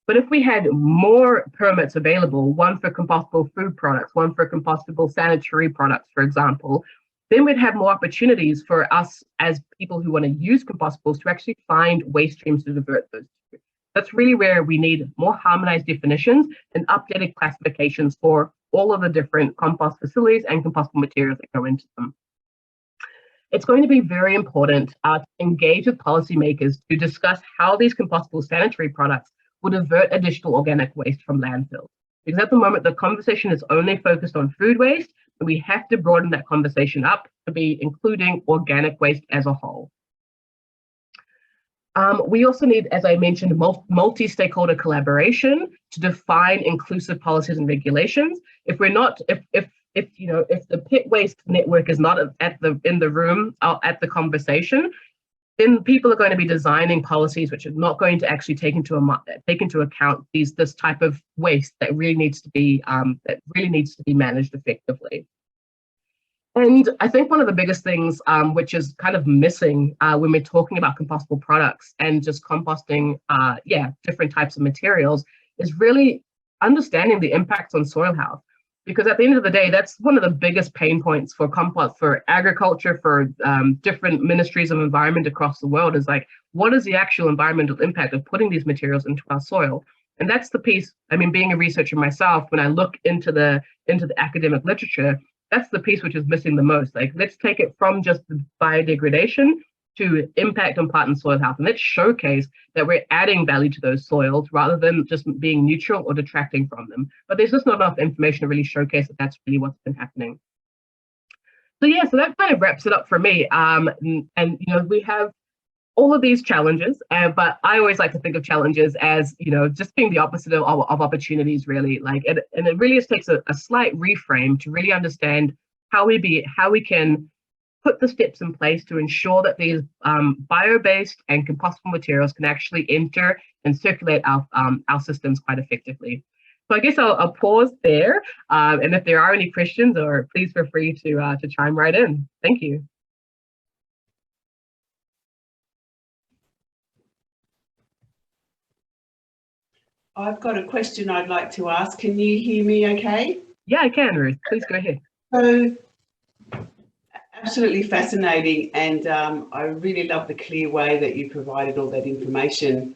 But if we had more permits available, one for compostable food products, one for compostable sanitary products, for example, then we'd have more opportunities for us as people who want to use compostables to actually find waste streams to divert those to. That's really where we need more harmonized definitions and updated classifications for all of the different compost facilities and compostable materials that go into them. It's going to be very important to engage with policymakers to discuss how these compostable sanitary products will divert additional organic waste from landfills. Because at the moment, the conversation is only focused on food waste, and we have to broaden that conversation up to be including organic waste as a whole. We also need, as I mentioned, multi-stakeholder collaboration to define inclusive policies and regulations. If the pit waste network is not in the room at the conversation, then people are going to be designing policies which are not going to actually take into account this type of waste that really needs to be managed effectively. And I think one of the biggest things which is kind of missing when we're talking about compostable products and just composting, different types of materials, is really understanding the impacts on soil health. Because at the end of the day, that's one of the biggest pain points for agriculture, for different ministries of environment across the world, is like, what is the actual environmental impact of putting these materials into our soil? And that's the piece, being a researcher myself, when I look into the academic literature, that's the piece which is missing the most. Like, let's take it from just the biodegradation to impact on plant and soil health. And let's showcase that we're adding value to those soils rather than just being neutral or detracting from them. But there's just not enough information to really showcase that that's really what's been happening. So that kind of wraps it up for me. We have all of these challenges, but I always like to think of challenges as, just being the opposite of opportunities, really. And it really just takes a slight reframe to really understand how we can put the steps in place to ensure that these bio-based and compostable materials can actually enter and circulate our systems quite effectively. So I guess I'll pause there, and if there are any questions, or please feel free to chime right in. Thank you. I've got a question I'd like to ask. Can you hear me okay? Yeah, I can, Ruth. Please go ahead. So, absolutely fascinating, and I really love the clear way that you provided all that information.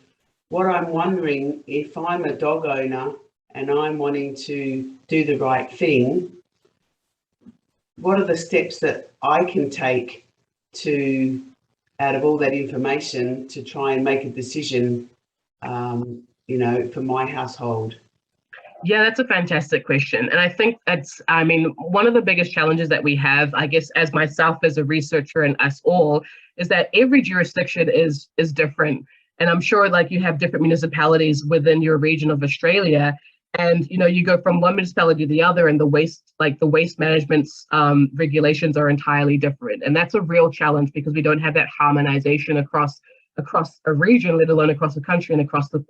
What I'm wondering, if I'm a dog owner and I'm wanting to do the right thing, what are the steps that I can take to, out of all that information, to try and make a decision, for my household? Yeah, that's a fantastic question. And I think I mean, one of the biggest challenges that we have, I guess, as myself as a researcher and us all, is that every jurisdiction is different. And I'm sure like you have different municipalities within your region of Australia. And you go from one municipality to the other, and the waste management regulations are entirely different. And that's a real challenge because we don't have that harmonization across a region, let alone across the country and across the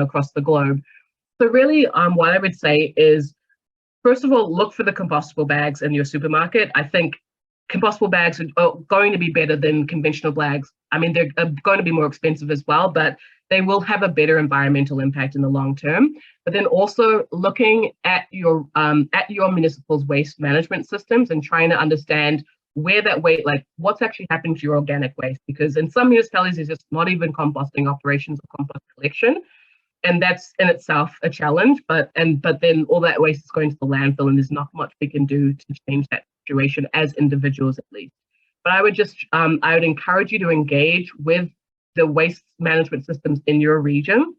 across the globe. So really, what I would say is, first of all, look for the compostable bags in your supermarket. I think compostable bags are going to be better than conventional bags. I mean, they're going to be more expensive as well, but they will have a better environmental impact in the long term. But then also looking at your municipal's waste management systems and trying to understand where that waste, like what's actually happening to your organic waste, because in some municipalities, there's just not even composting operations or compost collection. And that's in itself a challenge, but then all that waste is going to the landfill, and there's not much we can do to change that situation as individuals, at least. But I would encourage you to engage with the waste management systems in your region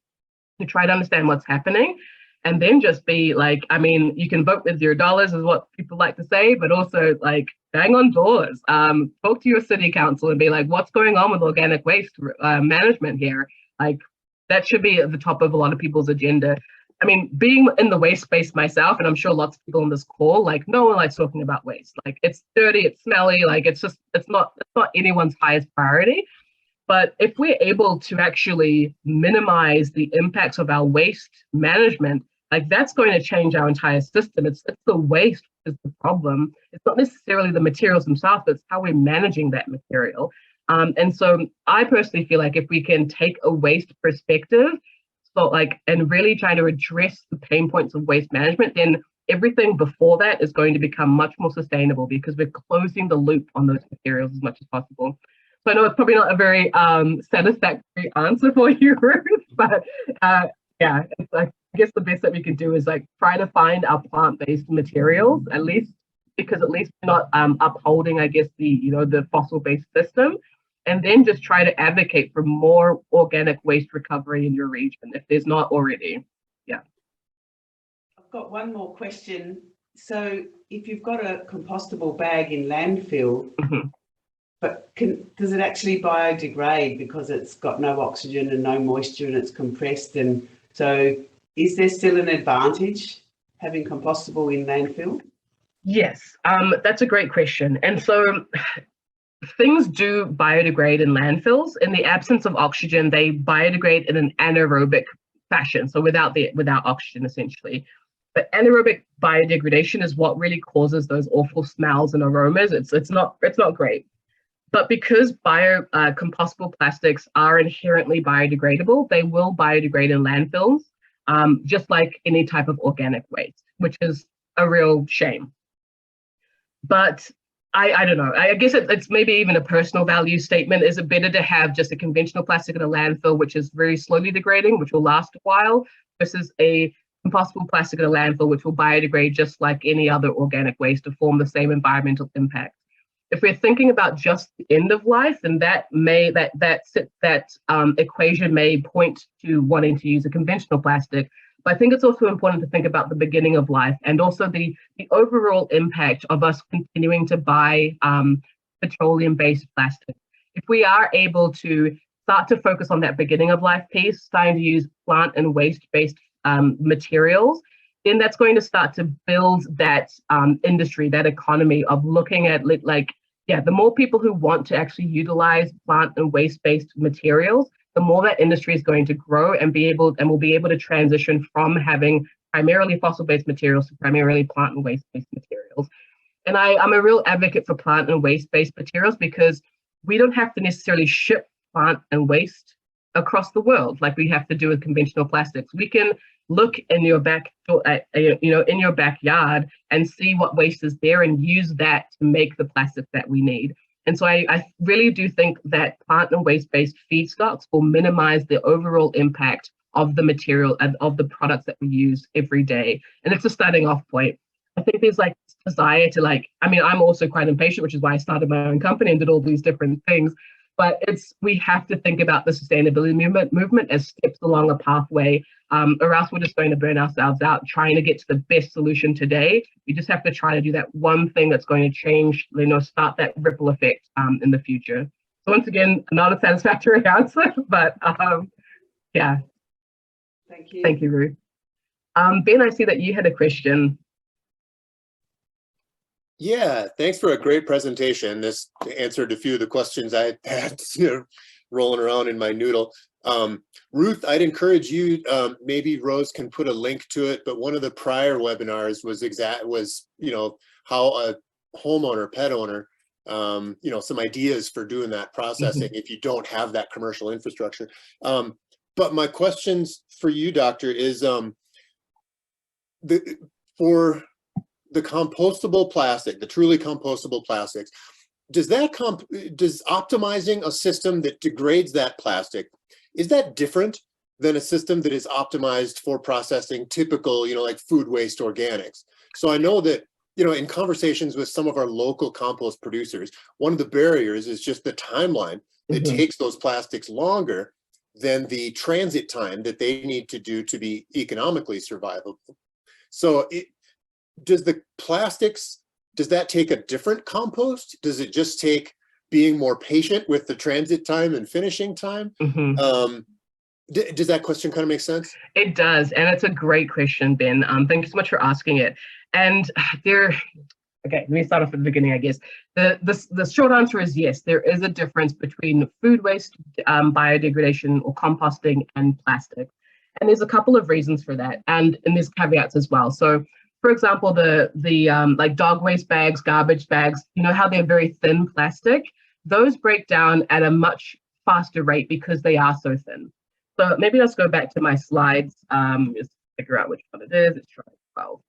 to try to understand what's happening, and then just be like, I mean, you can vote with your dollars, is what people like to say, but also like bang on doors, talk to your city council and be like, what's going on with organic waste management here? Like, that should be at the top of a lot of people's agenda. I mean, being in the waste space myself, and I'm sure lots of people on this call, like no one likes talking about waste. Like it's dirty, it's smelly, like it's not anyone's highest priority. But if we're able to actually minimize the impacts of our waste management, like that's going to change our entire system. It's the waste is the problem. It's not necessarily the materials themselves, it's how we're managing that material. And so I personally feel like if we can take a waste perspective, and really try to address the pain points of waste management, then everything before that is going to become much more sustainable because we're closing the loop on those materials as much as possible. So I know it's probably not a very satisfactory answer for you, Ruth, but yeah, it's like, I guess the best that we can do is like try to find our plant-based materials, at least, because at least we're not upholding, I guess, the fossil-based system. And then just try to advocate for more organic waste recovery in your region, if there's not already. Yeah. I've got one more question. So if you've got a compostable bag in landfill, but does it actually biodegrade because it's got no oxygen and no moisture and it's compressed? And so is there still an advantage having compostable in landfill? Yes, that's a great question. And so things do biodegrade in landfills. In the absence of oxygen, they biodegrade in an anaerobic fashion, so without oxygen, essentially. But anaerobic biodegradation is what really causes those awful smells and aromas. It's not great. But because compostable plastics are inherently biodegradable, they will biodegrade in landfills, just like any type of organic waste, which is a real shame. But I don't know. I guess it's maybe even a personal value statement. Is it better to have just a conventional plastic in a landfill, which is very slowly degrading, which will last a while, versus a compostable plastic in a landfill, which will biodegrade just like any other organic waste to form the same environmental impact? If we're thinking about just the end of life, then that equation may point to wanting to use a conventional plastic. But I think it's also important to think about the beginning of life and also the overall impact of us continuing to buy petroleum-based plastic. If we are able to start to focus on that beginning of life piece, starting to use plant and waste-based materials, then that's going to start to build that industry, that economy of looking at the more people who want to actually utilize plant and waste-based materials, the more that industry is going to grow and will be able to transition from having primarily fossil-based materials to primarily plant and waste-based materials. And I'm a real advocate for plant and waste-based materials because we don't have to necessarily ship plant and waste across the world like we have to do with conventional plastics. We can look in your in your backyard and see what waste is there and use that to make the plastic that we need. And so I really do think that plant and waste-based feedstocks will minimize the overall impact of the material and of the products that we use every day. And it's a starting off point. I think there's like desire to I'm also quite impatient, which is why I started my own company and did all these different things. but we have to think about the sustainability movement as steps along a pathway, or else we're just going to burn ourselves out trying to get to the best solution today. We just have to try to do that one thing that's going to change, start that ripple effect in the future. So once again, not a satisfactory answer, but yeah. Thank you. Thank you, Ruth. Ben, I see that you had a question. Yeah, thanks for a great presentation. This answered a few of the questions I had rolling around in my noodle. Ruth, I'd encourage you, maybe Rose can put a link to it, but one of the prior webinars was how a homeowner, pet owner, some ideas for doing that processing if you don't have that commercial infrastructure. But my questions for you, Doctor, is for the compostable plastic, the truly compostable plastics, does optimizing a system that degrades that plastic, is that different than a system that is optimized for processing typical, like food waste organics? So I know that, in conversations with some of our local compost producers, one of the barriers is just the timeline that takes those plastics longer than the transit time that they need to do to be economically survivable. So does the plastics, does that take a different compost? Does it just take being more patient with the transit time and finishing time? Does that question kind of make sense? It does, and it's a great question, Ben. Thank you so much for asking it. And okay, let me start off at the beginning, I guess. The short answer is yes, there is a difference between food waste, biodegradation or composting and plastic. And there's a couple of reasons for that, and there's caveats as well. So for example, the like dog waste bags, garbage bags, how they're very thin plastic, those break down at a much faster rate because they are so thin. So maybe let's go back to my slides, just figure out which one it is. It's try 12.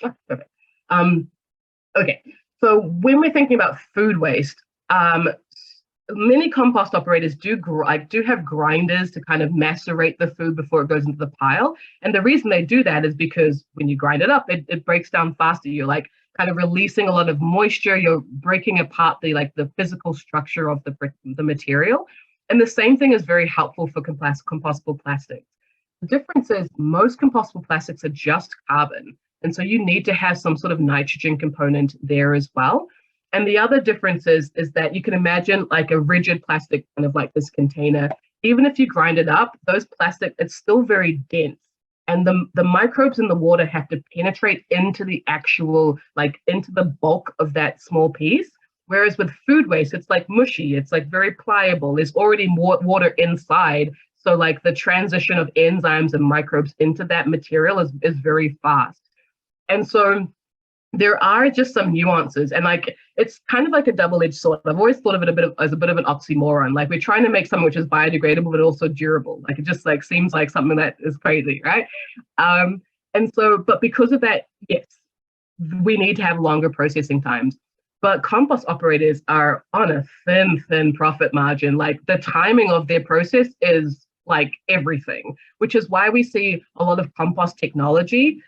Oh, perfect. Okay, so when we're thinking about food waste, many compost operators do have grinders to kind of macerate the food before it goes into the pile. And the reason they do that is because when you grind it up, it breaks down faster. You're like kind of releasing a lot of moisture. You're breaking apart the physical structure of the material. And the same thing is very helpful for compostable plastics. The difference is most compostable plastics are just carbon. And so you need to have some sort of nitrogen component there as well. And the other difference is that you can imagine like a rigid plastic, kind of like this container. Even if you grind it up, those plastic, it's still very dense. And the microbes in the water have to penetrate into the actual, into the bulk of that small piece. Whereas with food waste, it's like mushy, it's like very pliable. There's already more water inside. So like the transition of enzymes and microbes into that material is very fast. And so there are just some nuances, and it's kind of like a double-edged sword. I've always thought of it as a bit of an oxymoron. Like we're trying to make something which is biodegradable but also durable. Like it just seems like something that is crazy, right? And so, but because of that, yes, we need to have longer processing times. But compost operators are on a thin profit margin. Like the timing of their process is like everything, which is why we see a lot of compost technology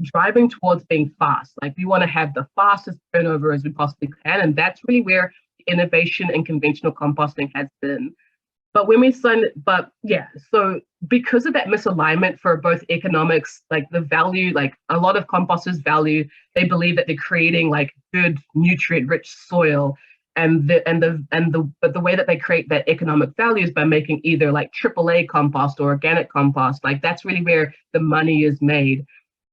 driving towards being fast. Like we want to have the fastest turnover as we possibly can. And that's really where innovation in conventional composting has been. But so because of that misalignment for both economics, like the value, like a lot of composters value, they believe that they're creating like good nutrient-rich soil, but the way that they create that economic value is by making either like AAA compost or organic compost. Like that's really where the money is made.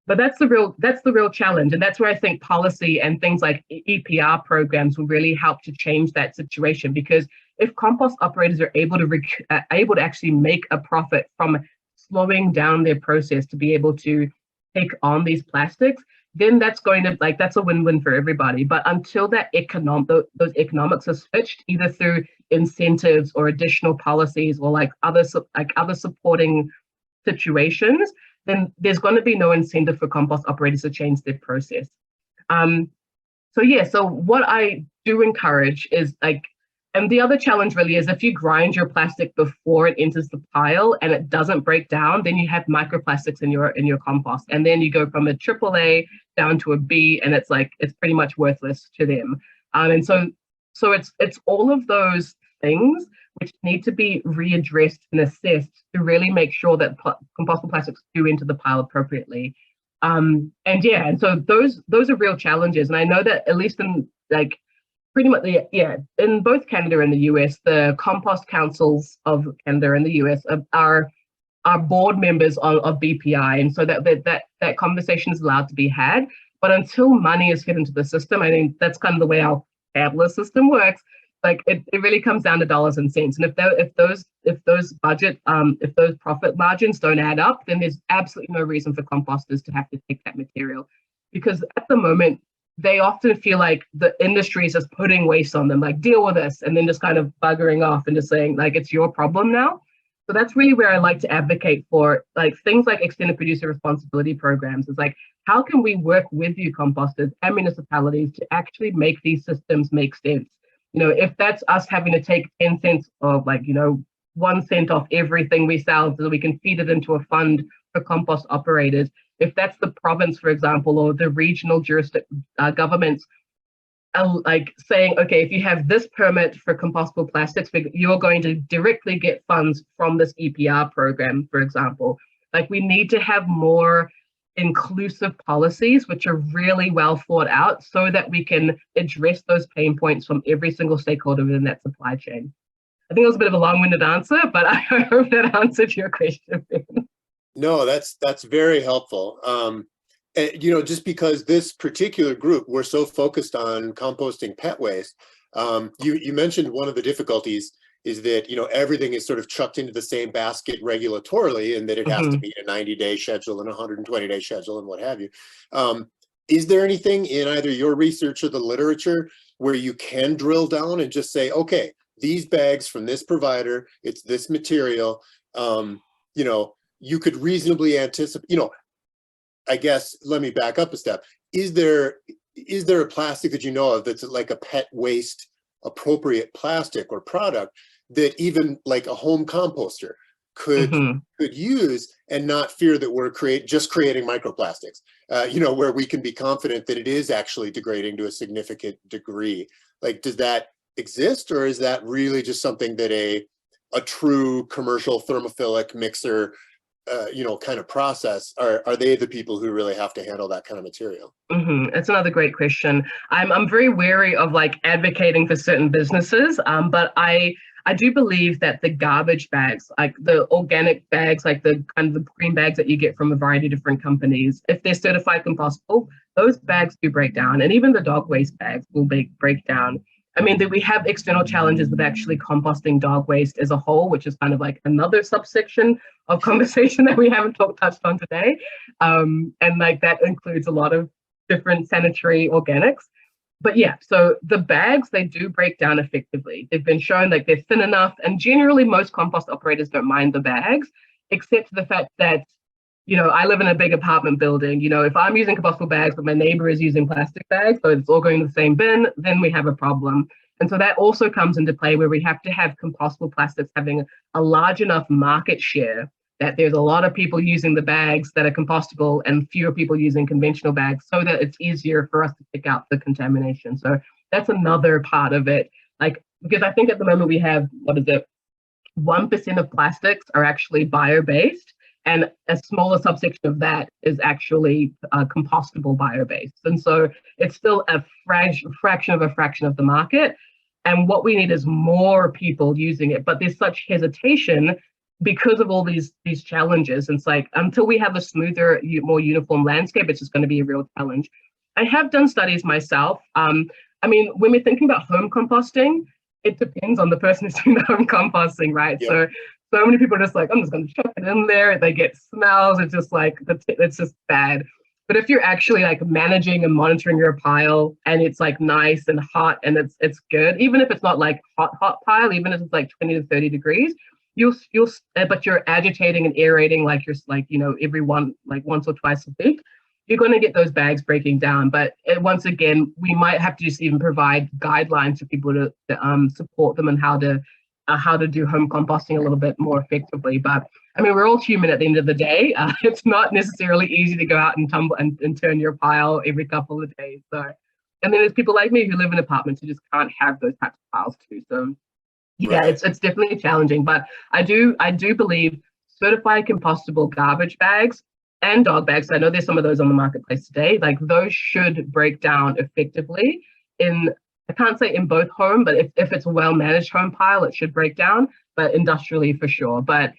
But that's the real challenge, and that's where I think policy and things like EPR programs will really help to change that situation. Because if compost operators are able to actually make a profit from slowing down their process to be able to take on these plastics, then that's a win-win for everybody. But until that those economics are switched, either through incentives or additional policies or other supporting situations, then there's going to be no incentive for compost operators to change their process. So what I do encourage is and the other challenge really is if you grind your plastic before it enters the pile and it doesn't break down, then you have microplastics in your compost, and then you go from a AAA down to a B, and it's pretty much worthless to them. And so it's all of those things which need to be readdressed and assessed to really make sure that compostable plastics do enter the pile appropriately. And so those are real challenges. And I know that at least in like pretty much, in both Canada and the US, the compost councils of Canada and the US are board members of BPI, and so that conversation is allowed to be had. But until money is put into the system, I think that's kind of the way our capitalist system works. Like it really comes down to dollars and cents. And if those profit margins don't add up, then there's absolutely no reason for composters to have to take that material, because at the moment they often feel like the industry is just putting waste on them, like deal with this, and then just kind of buggering off and just saying like it's your problem now. So that's really where I like to advocate for like things like extended producer responsibility programs. Is like, how can we work with you composters and municipalities to actually make these systems make sense? You know, if that's us having to take 10 cents of 1 cent off everything we sell so that we can feed it into a fund for compost operators, if that's the province, for example, or the regional governments like saying, okay, if you have this permit for compostable plastics, you're going to directly get funds from this EPR program, for example. Like, we need to have more inclusive policies which are really well thought out so that we can address those pain points from every single stakeholder within that supply chain. I think it was a bit of a long-winded answer, but I hope that answered your question. No, that's very helpful. You know, just because this particular group, we're so focused on composting pet waste, you mentioned one of the difficulties is that, you know, everything is sort of chucked into the same basket regulatorily, and that it has to meet a 90-day schedule and a 120-day schedule and what have you. Is there anything in either your research or the literature where you can drill down and just say, okay, these bags from this provider, it's this material, you know, you could reasonably anticipate, you know, I guess, let me back up a step. Is there a plastic that you know of that's like a pet waste appropriate plastic or product that even like a home composter could use and not fear that we're just creating microplastics, you know, where we can be confident that it is actually degrading to a significant degree? Like, does that exist, or is that really just something that a true commercial thermophilic mixer you know, kind of process, are they the people who really have to handle that kind of material? That's another great question. I'm very wary of like advocating for certain businesses, but I do believe that the garbage bags, like the organic bags, like the kind of the green bags that you get from a variety of different companies, if they're certified compostable, those bags do break down, and even the dog waste bags will break down. I mean, we have external challenges with actually composting dog waste as a whole, which is kind of like another subsection of conversation that we haven't touched on today. And like that includes a lot of different sanitary organics. But yeah, so the bags, they do break down effectively. They've been shown like they're thin enough, and generally most compost operators don't mind the bags, except for the fact that, you know, I live in a big apartment building. You know, if I'm using compostable bags, but my neighbor is using plastic bags, so it's all going to the same bin, then we have a problem. And so that also comes into play where we have to have compostable plastics having a large enough market share that there's a lot of people using the bags that are compostable and fewer people using conventional bags, so that it's easier for us to pick out the contamination. So that's another part of it. Like, because I think at the moment we have, 1% of plastics are actually bio-based, and a smaller subsection of that is actually compostable bio-based. And so it's still a fraction of the market. And what we need is more people using it. But there's such hesitation because of all these challenges. And it's like, until we have a smoother, more uniform landscape, it's just going to be a real challenge. I have done studies myself. I mean, when we're thinking about home composting, it depends on the person who's doing the home composting, right? Yep. So many people are just like, I'm just going to chuck it in there. They get smells. It's just like, it's just bad. But if you're actually like managing and monitoring your pile, and it's like nice and hot and it's good, even if it's not like hot pile, even if it's like 20 to 30 degrees, but you're agitating and aerating like you're like, you know, once or twice a week, you're going to get those bags breaking down. But once again, we might have to just even provide guidelines for people to support them and how to do home composting a little bit more effectively. But I mean, we're all human at the end of the day. It's not necessarily easy to go out and tumble and turn your pile every couple of days. So, and then there's people like me who live in apartments who just can't have those types of piles too. So Yeah, Right. it's definitely challenging, but I do believe certified compostable garbage bags and dog bags, I know there's some of those on the marketplace today, like those should break down effectively in, I can't say in both home, but if it's a well-managed home pile, it should break down, but industrially for sure. But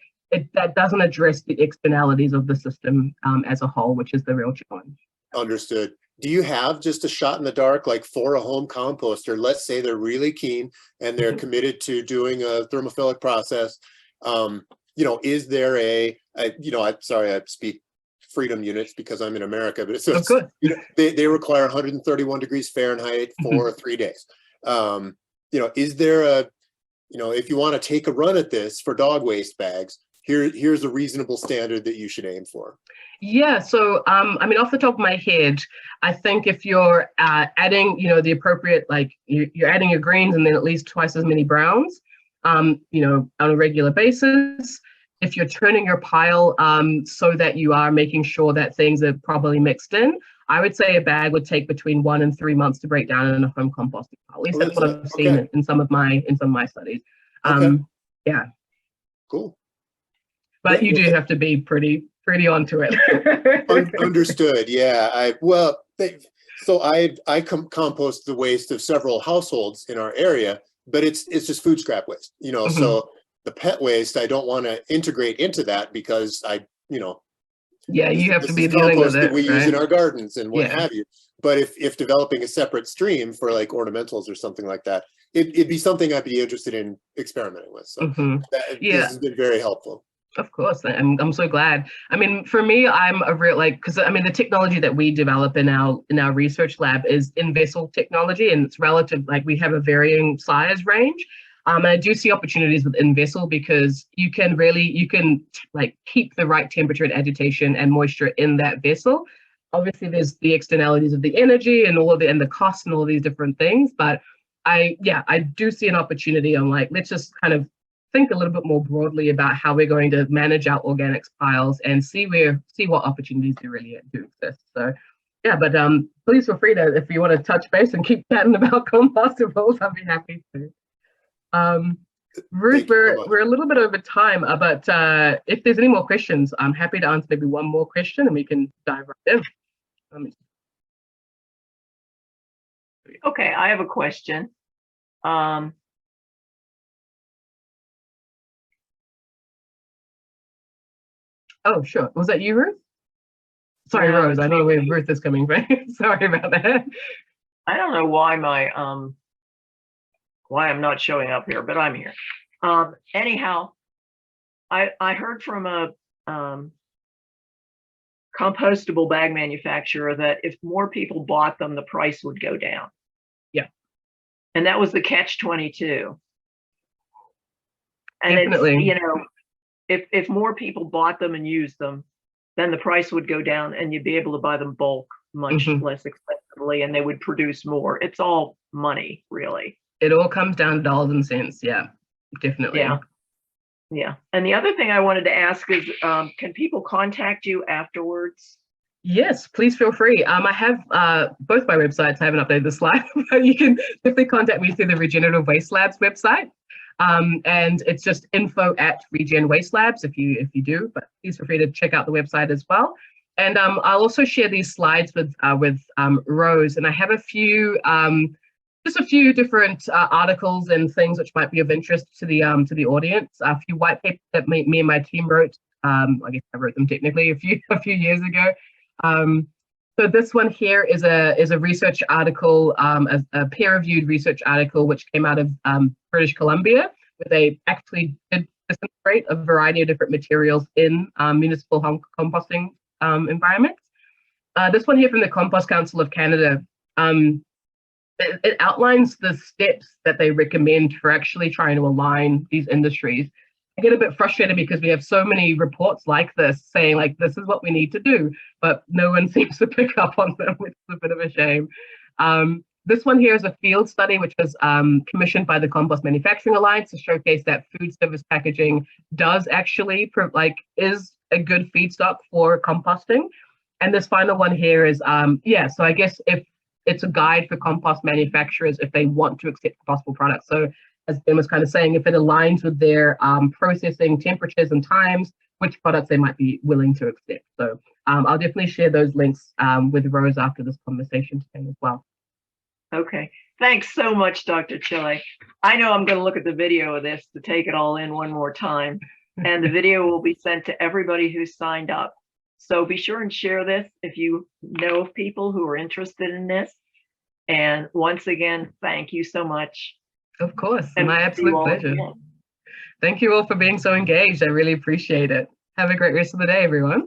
that doesn't address the externalities of the system as a whole, which is the real challenge. Understood. Do you have just a shot in the dark, like for a home composter, let's say they're really keen and they're committed to doing a thermophilic process. You know, is there I'm sorry, I speak freedom units because I'm in America, but so it's, you know, they require 131 degrees Fahrenheit for 3 days. You know, is there if you want to take a run at this for dog waste bags, here's a reasonable standard that you should aim for. Yeah, so I mean, off the top of my head, I think if you're adding, the appropriate, like you're adding your greens and then at least twice as many browns, on a regular basis. If you're turning your pile so that you are making sure that things are properly mixed in, I would say a bag would take between 1 and 3 months to break down in a home composting pile. At least that's what I've seen in some of my studies. Yeah. Cool. But you do have to be pretty onto it. Understood. Yeah. I compost the waste of several households in our area, but it's just food scrap waste, so the pet waste, I don't want to integrate into that because yeah, you have to be dealing with it, that we use in our gardens and what Yeah. have you. But if developing a separate stream for like ornamentals or something like that, it'd be something I'd be interested in experimenting with. So this has been very helpful. Of course, I'm so glad. I mean, for me, I'm a real because I mean the technology that we develop in our research lab is in vessel technology, and it's relative. Like we have a varying size range, and I do see opportunities with in vessel because you can like keep the right temperature and agitation and moisture in that vessel. Obviously, there's the externalities of the energy and all of the cost and all of these different things, but I do see an opportunity on like let's just kind of think a little bit more broadly about how we're going to manage our organics piles and see what opportunities do exist. So yeah, but please feel free to, if you want to touch base and keep chatting about compostables, I'll be happy to. Ruth, we're a little bit over time, but if there's any more questions, I'm happy to answer maybe one more question and we can dive right in. Okay, I have a question. Oh, sure. Was that you, Ruth? Sorry, Yeah, Rose. I know where Ruth is coming from. Sorry about that. I don't know why why I'm not showing up here, but I'm here. Anyhow, I heard from a compostable bag manufacturer that if more people bought them, the price would go down. Yeah. And that was the catch-22. And Definitely. it's, if more people bought them and used them, then the price would go down and you'd be able to buy them bulk much less expensively and they would produce more. It's all money, really. It all comes down to dollars and cents. Yeah, definitely. Yeah. And the other thing I wanted to ask is, can people contact you afterwards? Yes, please feel free. I have both my websites. I haven't updated the slide, but you can definitely contact me through the Regenerative Wastelabs website. And it's just info@Regen Wastelabs if you do, but please feel free to check out the website as well. And I'll also share these slides with Rose, and I have just a few different articles and things which might be of interest to the audience. A few white papers that me and my team wrote. I guess I wrote them technically a few years ago. So this one here is a research article, a peer-reviewed research article which came out of British Columbia, where they actually did disintegrate a variety of different materials in municipal home composting environments. This one here from the Compost Council of Canada, it outlines the steps that they recommend for actually trying to align these industries. I get a bit frustrated because we have so many reports like this saying like, this is what we need to do, but no one seems to pick up on them, which is a bit of a shame. This one here is a field study, which was commissioned by the Compost Manufacturing Alliance to showcase that food service packaging does actually is a good feedstock for composting. And this final one here is, so I guess if it's a guide for compost manufacturers if they want to accept compostable products. So as Ben was kind of saying, if it aligns with their processing temperatures and times, which products they might be willing to accept. So I'll definitely share those links with Rose after this conversation today as well. Okay. Thanks so much, Dr. Chile. I know I'm going to look at the video of this to take it all in one more time. And the video will be sent to everybody who signed up. So be sure and share this if you know of people who are interested in this. And once again, thank you so much. Of course, And my we'll see absolute you all pleasure. again. Thank you all for being so engaged. I really appreciate it. Have a great rest of the day, everyone.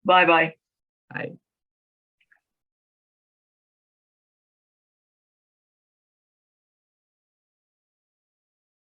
Bye-bye. Bye.